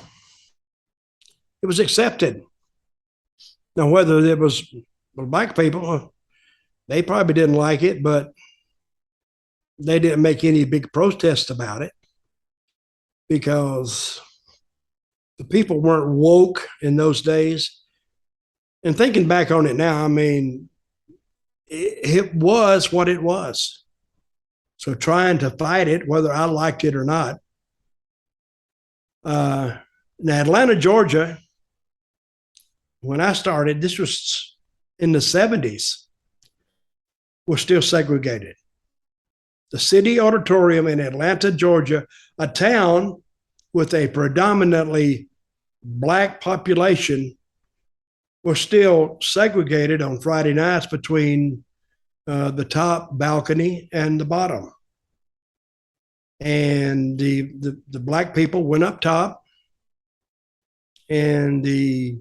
It was accepted. Now, whether it was black people, they probably didn't like it, but they didn't make any big protests about it because the people weren't woke in those days. And thinking back on it now, I mean, it was what it was. So trying to fight it, whether I liked it or not. Now, Atlanta, Georgia, when I started, this was in the 70s, was still segregated. The City Auditorium in Atlanta, Georgia, a town with a predominantly black population, was still segregated on Friday nights between the top balcony and the bottom. And the black people went up top, and the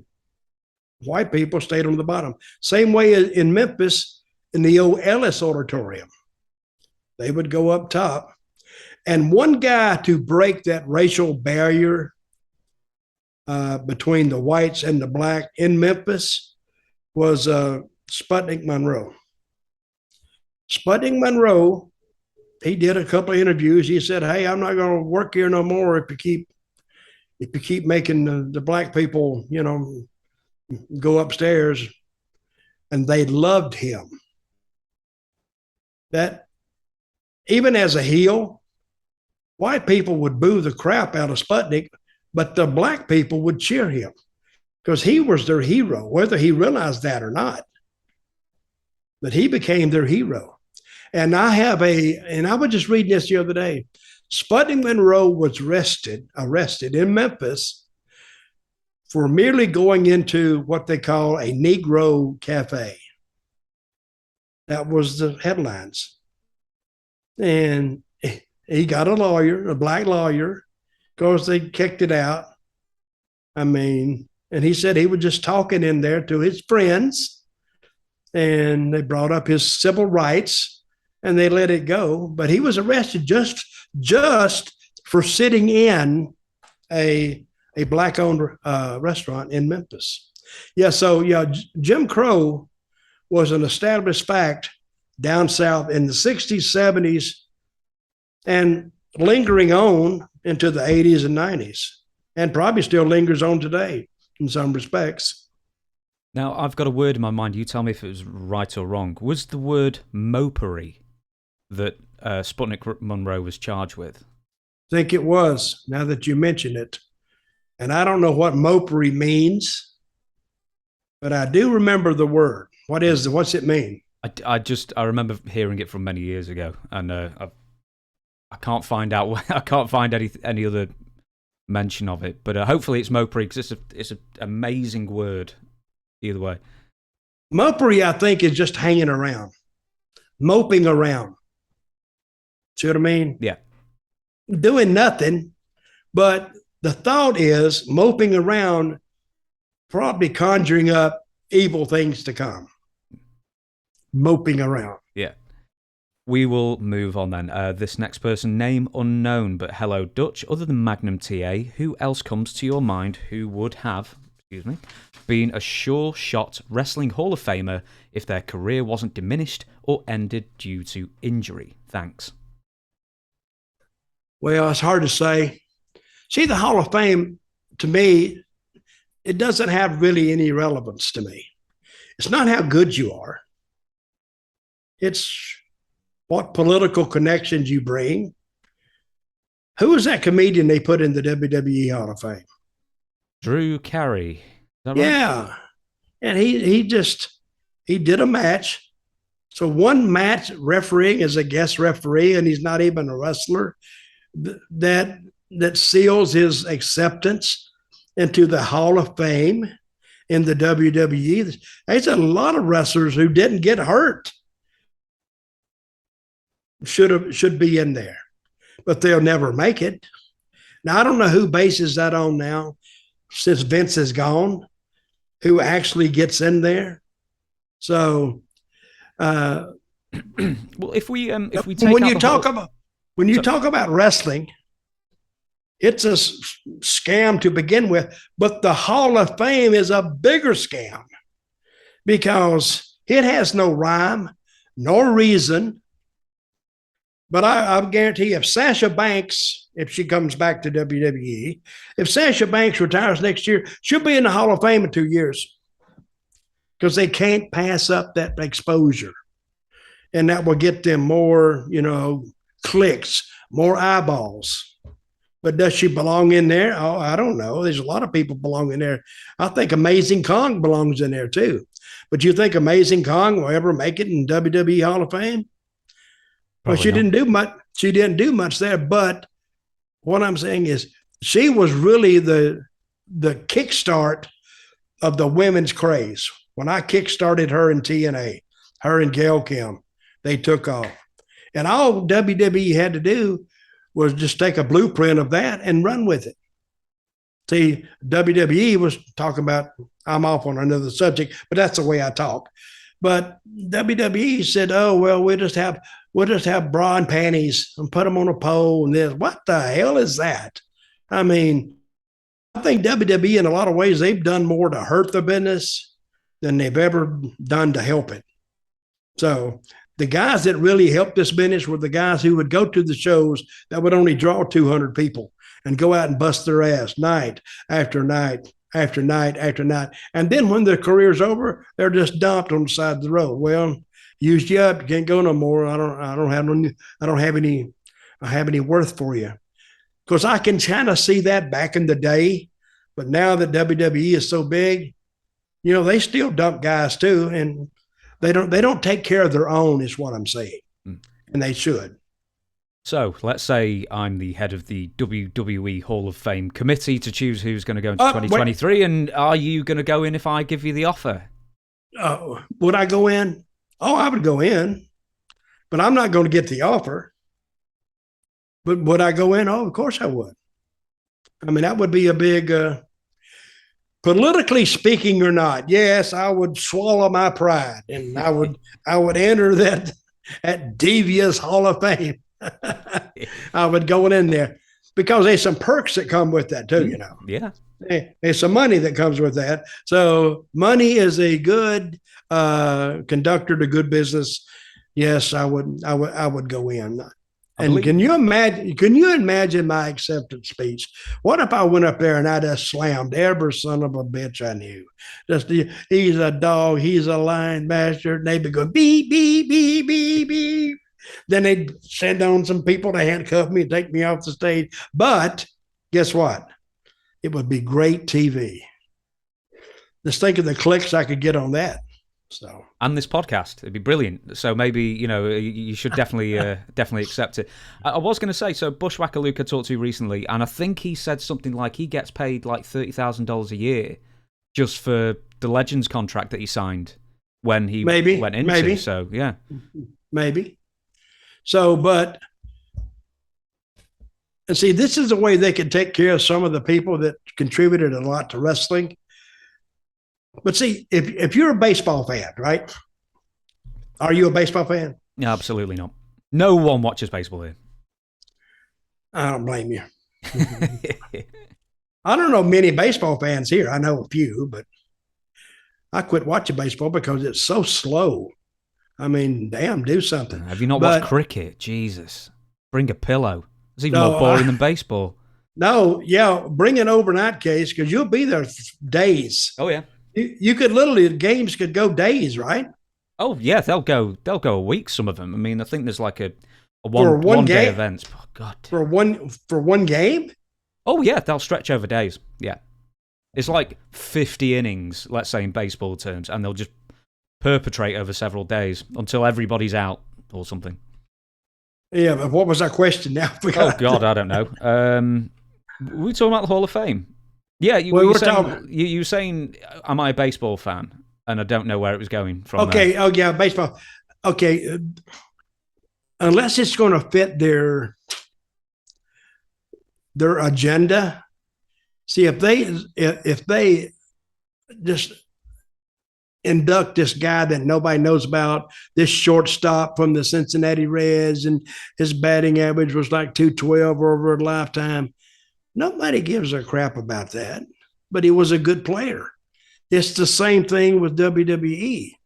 white people stayed on the bottom. Same way in Memphis, in the old Ellis Auditorium. They would go up top. And one guy to break that racial barrier between the whites and the black in Memphis was Sputnik Monroe. Sputnik Monroe, he did a couple of interviews. He said, "Hey, I'm not going to work here no more if you keep making the black people, go upstairs." And they loved him. That even as a heel, white people would boo the crap out of Sputnik, but the black people would cheer him because he was their hero, whether he realized that or not. But he became their hero. And I was just reading this the other day. Sputnik Monroe was arrested in Memphis for merely going into what they call a Negro cafe. That was the headlines. And he got a black lawyer, because they kicked it out. I mean, and he said he was just talking in there to his friends, and they brought up his civil rights, and they let it go. But he was arrested just for sitting in a black-owned restaurant in Memphis. Jim Crow was an established fact down south in the 60s, 70s, and lingering on into the 80s and 90s, and probably still lingers on today in some respects. Now, I've got a word in my mind. You tell me if it was right or wrong. Was the word mopery that Sputnik Monroe was charged with? I think it was, now that you mention it. And I don't know what mopery means, but I do remember the word. What's it mean? I remember hearing it from many years ago, and I can't find out. I can't find any other mention of it. But hopefully it's mopery, because it's an amazing word. Either way, mopery, I think, is just hanging around, moping around. See what I mean? Yeah, doing nothing. But the thought is moping around, probably conjuring up evil things to come. Moping around. Yeah. We will move on then. This next person, name unknown, but hello, Dutch. Other than Magnum TA, who else comes to your mind who would have, been a sure shot wrestling Hall of Famer if their career wasn't diminished or ended due to injury? Thanks. Well, it's hard to say. See, the Hall of Fame, to me, it doesn't have really any relevance to me. It's not how good you are. It's what political connections you bring. Who was that comedian they put in the WWE Hall of Fame? Drew Carey. Is that right? Yeah. And he did a match, So one match refereeing is a guest referee, and he's not even a wrestler. That seals his acceptance into the Hall of Fame in the WWE. There's a lot of wrestlers who didn't get hurt should be in there, but they'll never make it. Now I don't know who bases that on now, since Vince is gone, who actually gets in there. So, well, if we take when you talk about wrestling, it's a scam to begin with, but the Hall of Fame is a bigger scam because it has no rhyme nor reason. But I guarantee if Sasha Banks, if she comes back to WWE, if Sasha Banks retires next year, she'll be in the Hall of Fame in 2 years because they can't pass up that exposure. And that will get them more, clicks, more eyeballs. But does she belong in there? Oh, I don't know. There's a lot of people belong in there. I think Amazing Kong belongs in there too. But you think Amazing Kong will ever make it in WWE Hall of Fame? Well, she didn't do much. She didn't do much there. But what I'm saying is, she was really the kickstart of the women's craze. When I kickstarted her in TNA, her and Gail Kim, they took off. And all WWE had to do was just take a blueprint of that and run with it. See, WWE was talking about, I'm off on another subject, but that's the way I talk. But WWE said, oh, well, we'll just have bra and panties and put them on a pole and this. What the hell is that? I mean, I think WWE in a lot of ways, they've done more to hurt the business than they've ever done to help it. So the guys that really helped this business were the guys who would go to the shows that would only draw 200 people and go out and bust their ass night after night after night after night. And then when their career's over, they're just dumped on the side of the road. Well, used you up, you can't go no more. I don't have any worth for you. Because I can kind of see that back in the day, but now that WWE is so big, they still dump guys too, and they don't take care of their own, is what I'm saying. And they should. So let's say I'm the head of the WWE Hall of Fame committee to choose who's going to go into 2023, wait. And are you going to go in if I give you the offer? Would I go in? Oh, I would go in, but I'm not going to get the offer. But would I go in? Oh, of course I would. I mean, that would be a big, politically speaking or not, yes, I would swallow my pride and I would enter that devious Hall of Fame. I would go in there because there's some perks that come with that too, Yeah. There's some money that comes with that. So money is a good conductor to good business. Yes, I would go in. And can you imagine my acceptance speech? What if I went up there and I just slammed every son of a bitch I knew? He's a dog, he's a lion bastard, and they'd be going beep, beep, beep, beep, beep. Then they'd send on some people to handcuff me and take me off the stage. But guess what? It would be great TV. Just think of the clicks I could get on that. So, and this podcast, it'd be brilliant. So maybe you should definitely accept it. I was going to say, so Bushwhacker Luke I talked to recently, and I think he said something like he gets paid like $30,000 a year just for the Legends contract that he signed when he went into. Maybe. So yeah, maybe. So, and see, this is the way they can take care of some of the people that contributed a lot to wrestling. But see, if you're a baseball fan, right? Are you a baseball fan? No, absolutely not. No one watches baseball here. I don't blame you. I don't know many baseball fans here. I know a few, but I quit watching baseball because it's so slow. I mean, damn, do something. Have you not watched cricket? Jesus. Bring a pillow. It's even more boring than baseball. No, yeah, bring an overnight case because you'll be there days. Oh, yeah. You could literally, games could go days, right? Oh, yeah, they'll go a week, some of them. I mean, I think there's like a one day event. Oh, God. For one game? Oh, yeah, they'll stretch over days. Yeah. It's like 50 innings, let's say in baseball terms, and they'll just perpetrate over several days until everybody's out or something. Yeah, but what was our question now? Oh, God, I don't know. We talking about the Hall of Fame. Yeah, you were saying, am I a baseball fan? And I don't know where it was going from. Okay, oh yeah, baseball. Okay, unless it's going to fit their agenda. See, if they just induct this guy that nobody knows about, this shortstop from the Cincinnati Reds, and his batting average was like 212 over a lifetime, nobody gives a crap about that. But he was a good player. It's the same thing with WWE.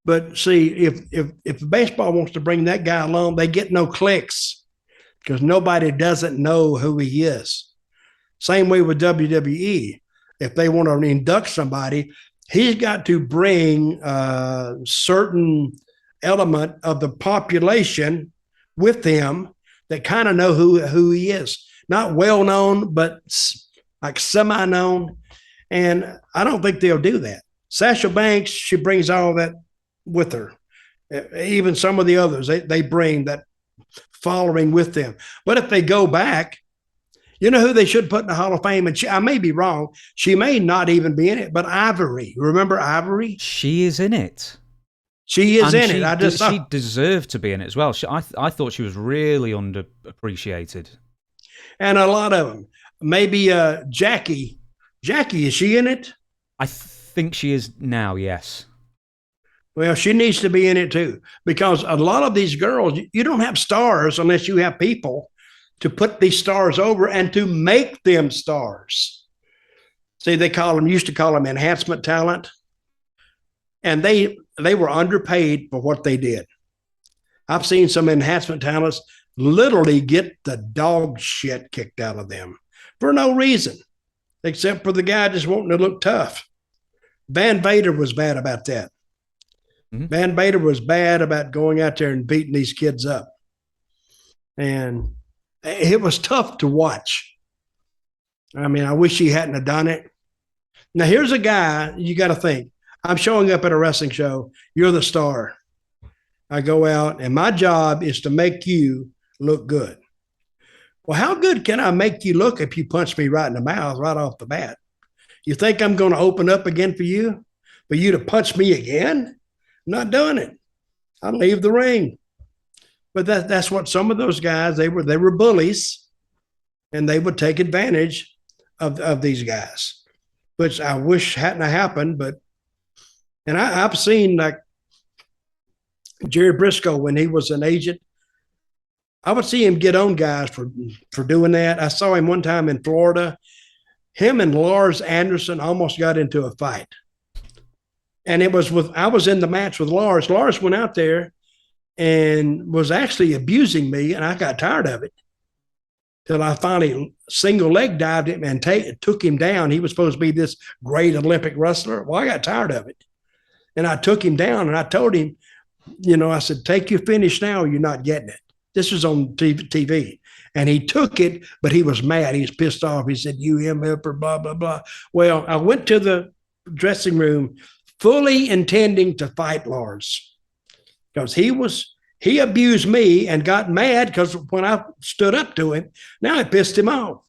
But see, if baseball wants to bring that guy along, they get no clicks because nobody doesn't know who he is. Same way with WWE. If they want to induct somebody, he's got to bring a certain element of the population with him that kind of know who he is. Not well known, but like semi-known. And I don't think they'll do that. Sasha Banks, she brings all that with her. Even some of the others, they bring that following with them. But if they go back, you know who they should put in the Hall of Fame? And I may be wrong. She may not even be in it, but Ivory. Remember Ivory? She is in it. She is in it. She deserved to be in it as well. I thought she was really underappreciated. And a lot of them. Maybe Jackie. Jackie, is she in it? I think she is now, yes. Well, she needs to be in it too, because a lot of these girls, you don't have stars unless you have people to put these stars over and to make them stars. See, used to call them enhancement talent. And they were underpaid for what they did. I've seen some enhancement talents literally get the dog shit kicked out of them for no reason, except for the guy just wanting to look tough. Van Vader was bad about that. Mm-hmm. Van Vader was bad about going out there and beating these kids up. And it was tough to watch. I mean, I wish he hadn't have done it. Now, here's a guy you got to think. I'm showing up at a wrestling show. You're the star. I go out, and my job is to make you look good. Well, how good can I make you look if you punch me right in the mouth right off the bat? You think I'm going to open up again for you to punch me again? I'm not doing it. I'll leave the ring. But that's what some of those guys, they were bullies, and they would take advantage of these guys, which I wish hadn't happened. And I've seen like Jerry Briscoe when he was an agent. I would see him get on guys for doing that. I saw him one time in Florida. Him and Lars Anderson almost got into a fight. And I was in the match with Lars. Lars went out there and was actually abusing me, and I got tired of it till I finally single leg dived him and took him down. He was supposed to be this great Olympic wrestler. Well, I got tired of it. And I took him down, and I told him, I said, take your finish now or you're not getting it. This was on TV. And he took it, but he was mad. He was pissed off. He said, you him for blah, blah, blah. Well, I went to the dressing room fully intending to fight Lars because he abused me and got mad because when I stood up to him, now it pissed him off.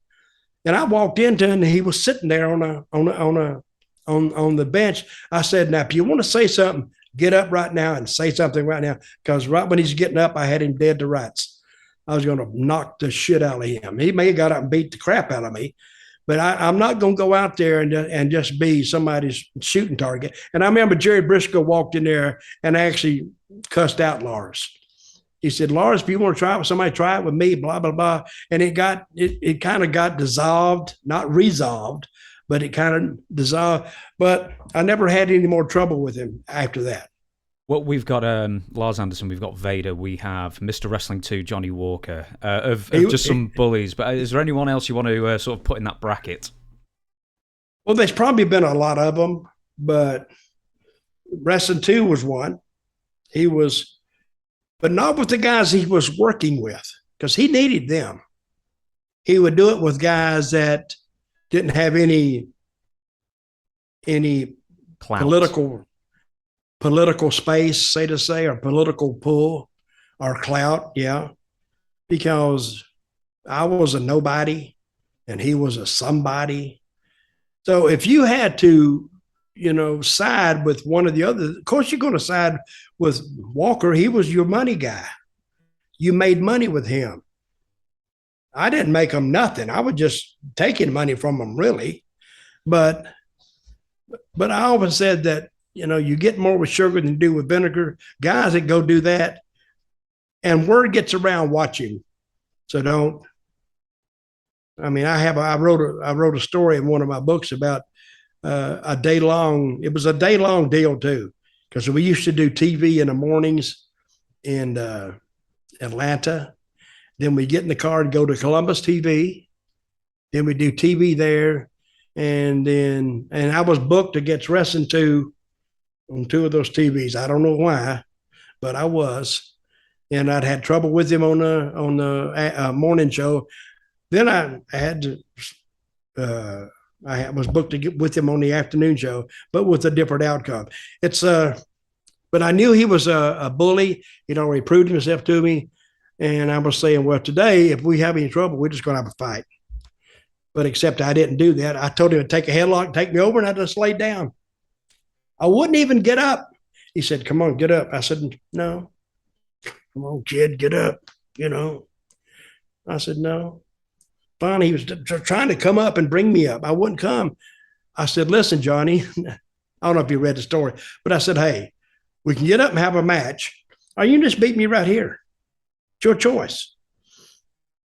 And I walked into him and he was sitting there on the bench. I said, now, if you want to say something, get up right now and say something right now. Because right when he's getting up, I had him dead to rights. I was going to knock the shit out of him. He may have got up and beat the crap out of me, but I'm not going to go out there and just be somebody's shooting target. And I remember Jerry Briscoe walked in there and actually cussed out Lars. He said, Lars, if you want to try it with somebody, try it with me, blah, blah, blah. And it kind of got dissolved, not resolved, but it kind of dissolved. But I never had any more trouble with him after that. Well, we've got Lars Anderson, we've got Vader, we have Mr. Wrestling 2, Johnny Walker, of just some bullies. But is there anyone else you want to sort of put in that bracket? Well, there's probably been a lot of them, but Wrestling 2 was one. But not with the guys he was working with, because he needed them. He would do it with guys that didn't have any clout. Political political space, say to say, or political pull or clout. Yeah. Because I was a nobody and he was a somebody. So if you had to, side with one of the others, of course you're going to side with Walker. He was your money guy. You made money with him. I didn't make him nothing. I was just taking money from him, really. But I always said that, you get more with sugar than you do with vinegar. Guys that go do that, and word gets around, watch him. So don't. I mean, I wrote a story in one of my books about a day long. It was a day long deal too, because we used to do TV in the mornings in Atlanta. Then we get in the car and go to Columbus TV. Then we do TV there, and I was booked against wrestling too on two of those TVs. I don't know why, but I was. And I'd had trouble with him on the morning show. Then I was booked to get with him on the afternoon show, but with a different outcome. But I knew he was a bully. He'd already proved himself to me. And I was saying, well, today, if we have any trouble, we're just going to have a fight. But except I didn't do that. I told him to take a headlock, take me over, and I just laid down. I wouldn't even get up. He said, come on, get up. I said, no. Come on, kid, get up, I said, no. Finally, he was trying to come up and bring me up. I wouldn't come. I said, listen, Johnny, I don't know if you read the story, but I said, hey, we can get up and have a match, or you can just beat me right here. It's your choice.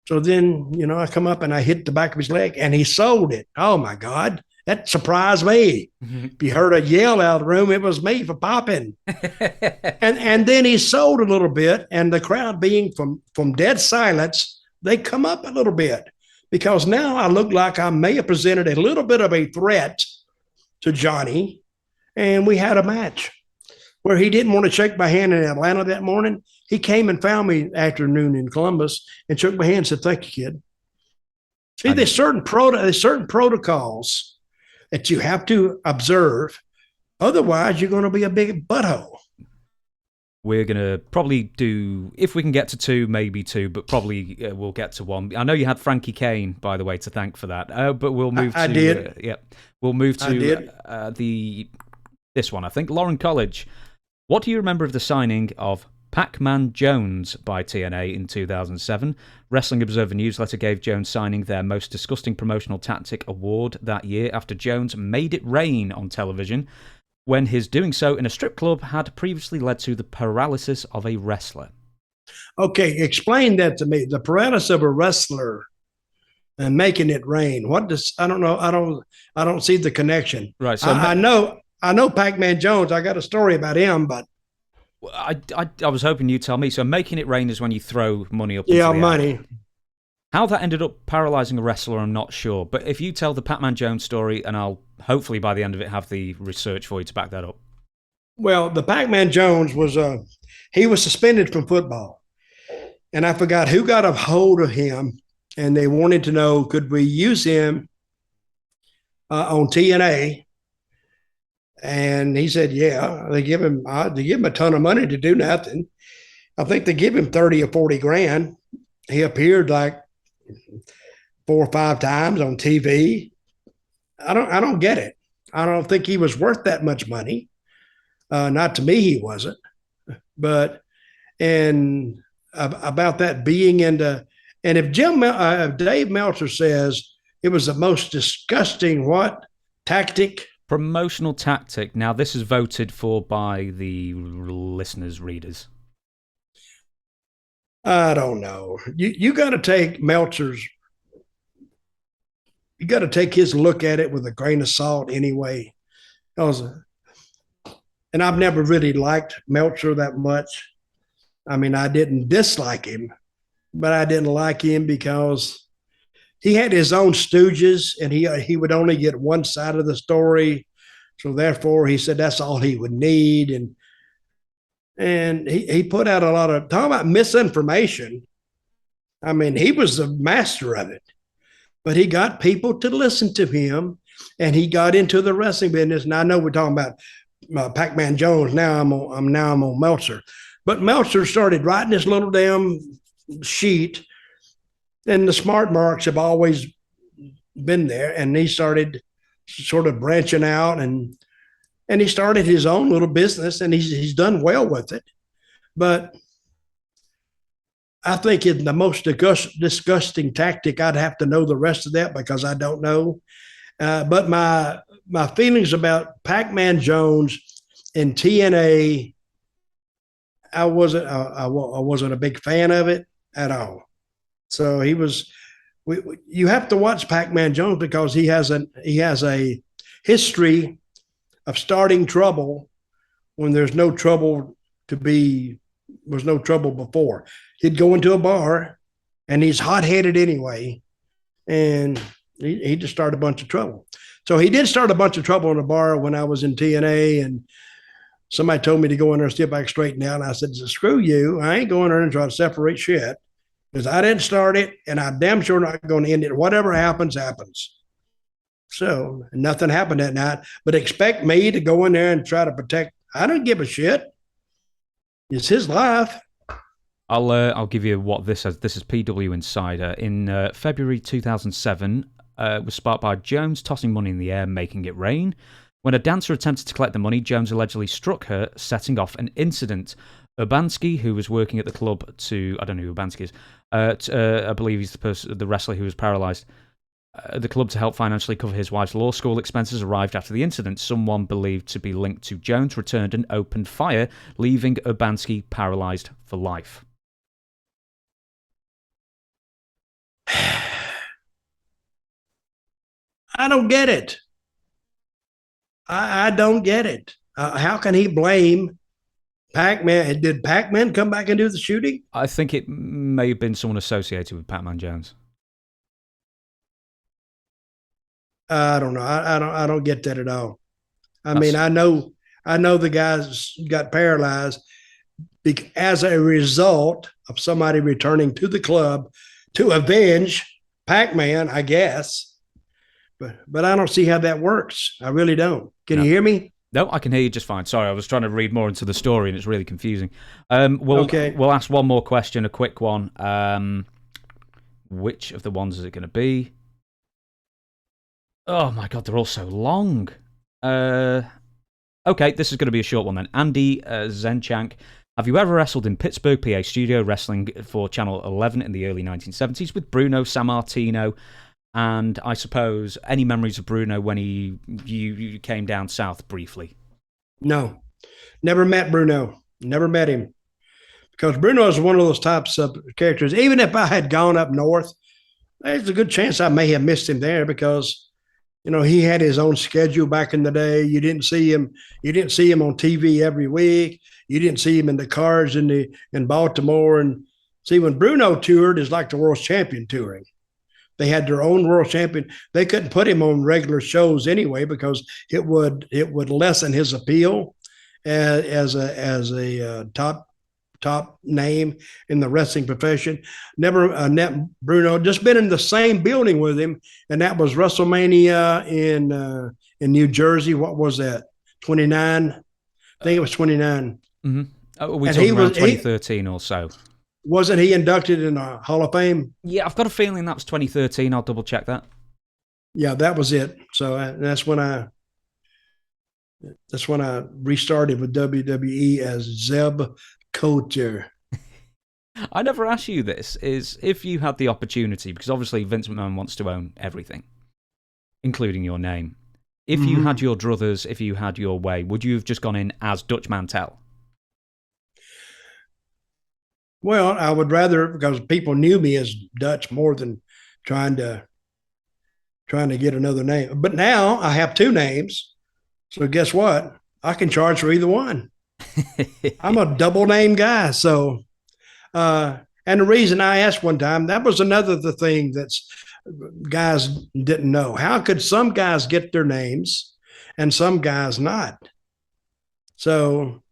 So then, I come up and I hit the back of his leg, and he sold it. Oh, my God. That surprised me. Mm-hmm. If you heard a yell out of the room, it was me for popping. and then he sold a little bit, and the crowd being from dead silence, they come up a little bit, because now I look like I may have presented a little bit of a threat to Johnny, and we had a match where he didn't want to shake my hand in Atlanta that morning. He came and found me afternoon in Columbus and shook my hand and said, thank you, kid. See, there's certain protocols that you have to observe. Otherwise, you're going to be a big butthole. We're going to probably do, if we can get to two, maybe two, but probably we'll get to one. I know you had Frankie Kane, by the way, to thank for that. But we'll move to... I did. We'll move to this one, I think. Lauren College. What do you remember of the signing of Pacman Jones by TNA in 2007? Wrestling Observer newsletter gave Jones signing their most disgusting promotional tactic award that year after Jones made it rain on television when his doing so in a strip club had previously led to the paralysis of a wrestler. Okay, explain that to me. The paralysis of a wrestler and making it rain. I don't know. I don't see the connection. Right. So I know Pacman Jones. I got a story about him, but I was hoping you'd tell me. So making it rain is when you throw money up. Yeah, money. Air. How that ended up paralyzing a wrestler, I'm not sure. But if you tell the Pacman Jones story, and I'll hopefully by the end of it have the research for you to back that up. Well, the Pacman Jones was he was suspended from football, and I forgot who got a hold of him, and they wanted to know, could we use him on TNA? And he said, yeah. They give him a ton of money to do nothing. I think they give him 30 or 40 grand. He appeared like 4 or 5 times on TV. I don't get it. I don't think he was worth that much money. Not to me, he wasn't. But about that being into, and if Dave Meltzer says it was the most disgusting tactic. Promotional tactic. Now, this is voted for by the listeners, readers. I don't know. You got to take Meltzer's. You got to take his look at it with a grain of salt anyway. And I've never really liked Meltzer that much. I mean, I didn't dislike him, but I didn't like him because he had his own stooges, and he would only get one side of the story. So therefore, he said that's all he would need. And he put out a lot of, talking about misinformation. I mean, he was the master of it. But he got people to listen to him, and he got into the wrestling business. And I know we're talking about Pacman Jones. Now I'm on Meltzer. But Meltzer started writing this little damn sheet, and the smart marks have always been there. And he started sort of branching out, and he started his own little business, and he's done well with it. But I think in the most disgusting tactic, I'd have to know the rest of that because I don't know. But my feelings about Pacman Jones and TNA, I wasn't a big fan of it at all. So he was. You have to watch Pacman Jones because he has a history of starting trouble when there's no trouble was no trouble before. He'd go into a bar, and he's hot-headed anyway, and he just started a bunch of trouble. So he did start a bunch of trouble in a bar when I was in TNA, and somebody told me to go in there and see if I could straighten out. And I said, screw you. I ain't going there and try to separate shit because I didn't start it, and I'm damn sure not going to end it. Whatever happens, happens. So nothing happened that night, but expect me to go in there and try to protect. I don't give a shit. It's his life. I'll give you what this says. This is PW Insider. In February 2007, it was sparked by Jones tossing money in the air, making it rain. When a dancer attempted to collect the money, Jones allegedly struck her, setting off an incident. Urbanski, who was working at the club I don't know who Urbanski is, I believe he's the wrestler who was paralyzed. The club to help financially cover his wife's law school expenses arrived after the incident. Someone believed to be linked to Jones returned and opened fire, leaving Urbanski paralyzed for life. I don't get it. I don't get it. How can he blame Pacman? Did Pacman come back and do the shooting? I think it may have been someone associated with Pacman Jones. I don't know. I don't get that at all. I mean, I know the guys got paralyzed as a result of somebody returning to the club to avenge Pacman, I guess. But I don't see how that works. I really don't. Can you hear me? No, I can hear you just fine. Sorry, I was trying to read more into the story and it's really confusing. We'll ask one more question, a quick one. Which of the ones is it going to be? Oh my God, they're all so long. Okay, this is going to be a short one then. Andy Zenchank. Have you ever wrestled in Pittsburgh, PA studio, wrestling for Channel 11 in the early 1970s with Bruno Sammartino? And I suppose any memories of Bruno when you came down south briefly? No, never met Bruno. Never met him. Because Bruno is one of those types of characters. Even if I had gone up north, there's a good chance I may have missed him there because, he had his own schedule back in the day. You didn't see him on TV every week. You didn't see him in the cars in Baltimore. And see, when Bruno toured, it's like the world champion touring. They had their own world champion. They couldn't put him on regular shows anyway because it would lessen his appeal as a top name in the wrestling profession. Never met Bruno. Just been in the same building with him, and that was WrestleMania in New Jersey. What was that? 29. I think it was 29. Mm-hmm. Oh, we talking around 2013 or so. Wasn't he inducted in the Hall of Fame? Yeah, I've got a feeling that was 2013. I'll double check that. Yeah, that was it. So that's when I restarted with WWE as Zeb Colter. I never asked you this, is if you had the opportunity, because obviously Vince McMahon wants to own everything, including your name. If you had your druthers, if you had your way, would you have just gone in as Dutch Mantell? Well, I would rather, because people knew me as Dutch more than trying to get another name. But now I have two names. So guess what? I can charge for either one. I'm a double name guy. So, and the reason I asked one time, that was another the thing that's guys didn't know. How could some guys get their names and some guys not? So,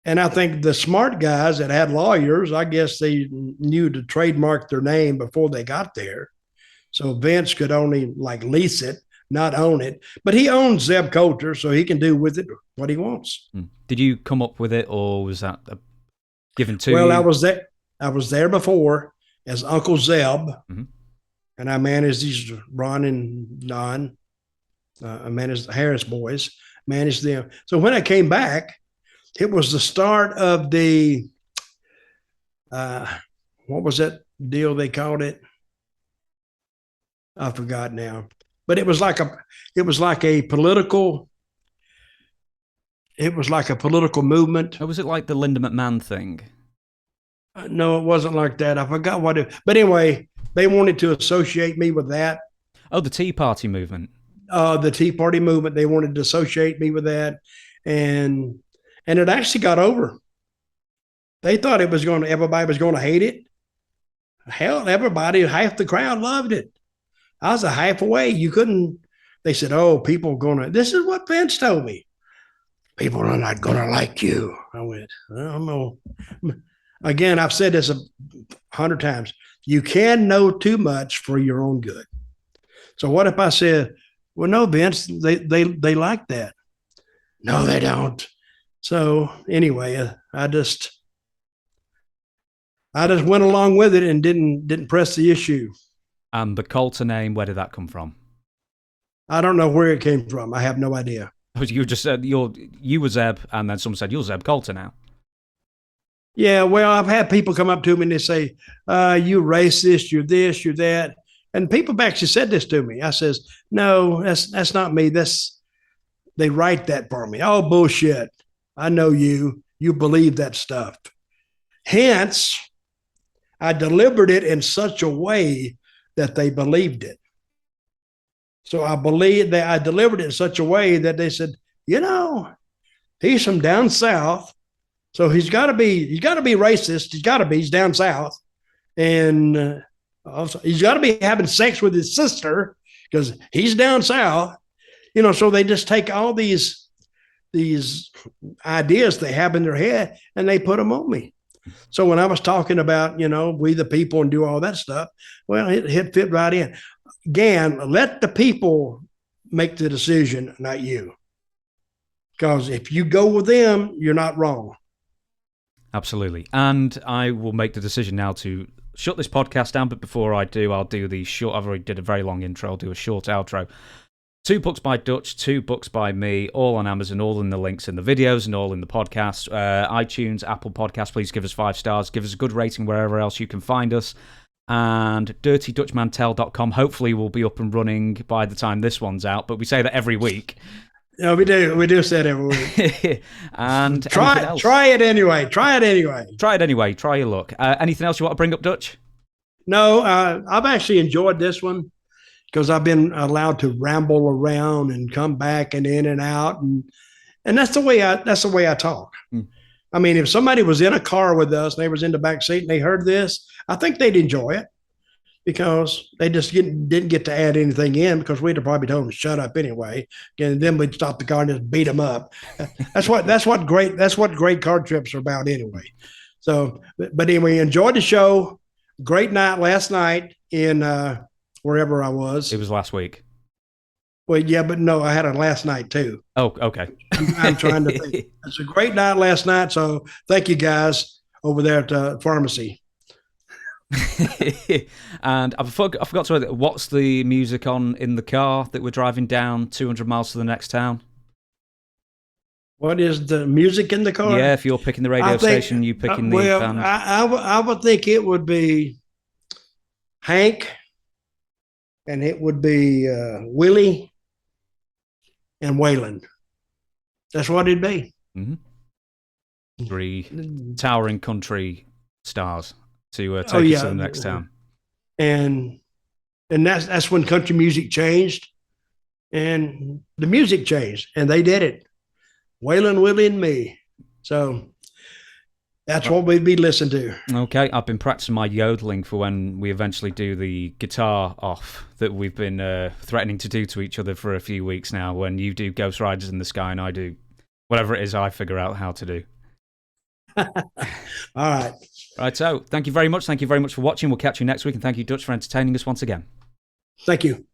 and I think the smart guys that had lawyers, I guess they knew to trademark their name before they got there. So Vince could only lease it, not own it. But he owns Zeb Colter, so he can do with it what he wants. Did you come up with it, or was that given to you? Well, I was there before as Uncle Zeb, and I managed these Ron and Don. I managed the Harris boys, managed them. So when I came back, it was the start of the what was that deal they called it? I forgot now. But it was like a political movement. Or was it like the Linda McMahon thing? No, it wasn't like that. I forgot what it. But anyway, they wanted to associate me with that. Oh, the Tea Party movement. The Tea Party movement. They wanted to associate me with that, and it actually got over. They thought everybody was going to hate it. Hell, half the crowd loved it. I was a half away. You couldn't. They said, "Oh, people are gonna." This is what Vince told me. People are not gonna like you. I went, "Oh, again, I've said this 100 times. You can know too much for your own good. So what if I said, "Well, no, Vince, they like that." No, they don't. So anyway, I just went along with it and didn't press the issue. And the Colter name, where did that come from? I don't know where it came from. I have no idea. You just said you were Zeb, and then someone said you're Zeb Colter now. Yeah, well, I've had people come up to me and they say, "You racist, you're this, you're that," and people have actually said this to me. I says, "No, that's not me. They write that for me." Oh, bullshit! I know you. You believe that stuff. Hence, I delivered it in such a way that they believed it. So I believe that I delivered it in such a way that they said, he's from down south, so he's got to be racist. He's down south, and also he's got to be having sex with his sister because he's down south. So they just take all these ideas they have in their head and they put them on me. So when I was talking about, we the people and do all that stuff, well, it fit right in. Again, let the people make the decision, not you. Because if you go with them, you're not wrong. Absolutely. And I will make the decision now to shut this podcast down. But before I do, I'll do the short, I've already did a very long intro. I'll do a short outro. 2 books by Dutch, 2 books by me, all on Amazon, all in the links in the videos and all in the podcast. iTunes, Apple Podcasts, please give us 5 stars. Give us a good rating wherever else you can find us. And dirtydutchmantell.com hopefully will be up and running by the time this one's out, but we say that every week. Yeah, we do say it every week. And try it anyway. Try your luck. Anything else you want to bring up, Dutch? No, I've actually enjoyed this one because I've been allowed to ramble around and come back and in and out, and that's the way I talk. I mean, if somebody was in a car with us and they was in the back seat and they heard this, I think they'd enjoy it because they just didn't get to add anything in because we'd have probably told them to shut up anyway. And then we'd stop the car and just beat them up. That's what great car trips are about anyway. So, but anyway, enjoyed the show. Great night last night in wherever I was. It was last week. Well, yeah, but no, I had a last night too. Oh, okay. I'm trying to think. It's a great night last night. So thank you guys over there at the pharmacy. And I forgot to add, what's the music on in the car that we're driving down 200 miles to the next town? What is the music in the car? Yeah, if you're picking the radio station, you picking the band. I would think it would be Hank, and it would be Willie and Waylon. That's what it'd be. Mm-hmm. 3 towering country stars to take us to the next town. And that's when country music changed, and the music changed, and they did it. Waylon, Willie, and me. So that's what we'd be listening to. Okay, I've been practicing my yodeling for when we eventually do the guitar off that we've been threatening to do to each other for a few weeks now, when you do Ghost Riders in the Sky and I do whatever it is I figure out how to do. All right. Right, so thank you very much. Thank you very much for watching. We'll catch you next week, and thank you, Dutch, for entertaining us once again. Thank you.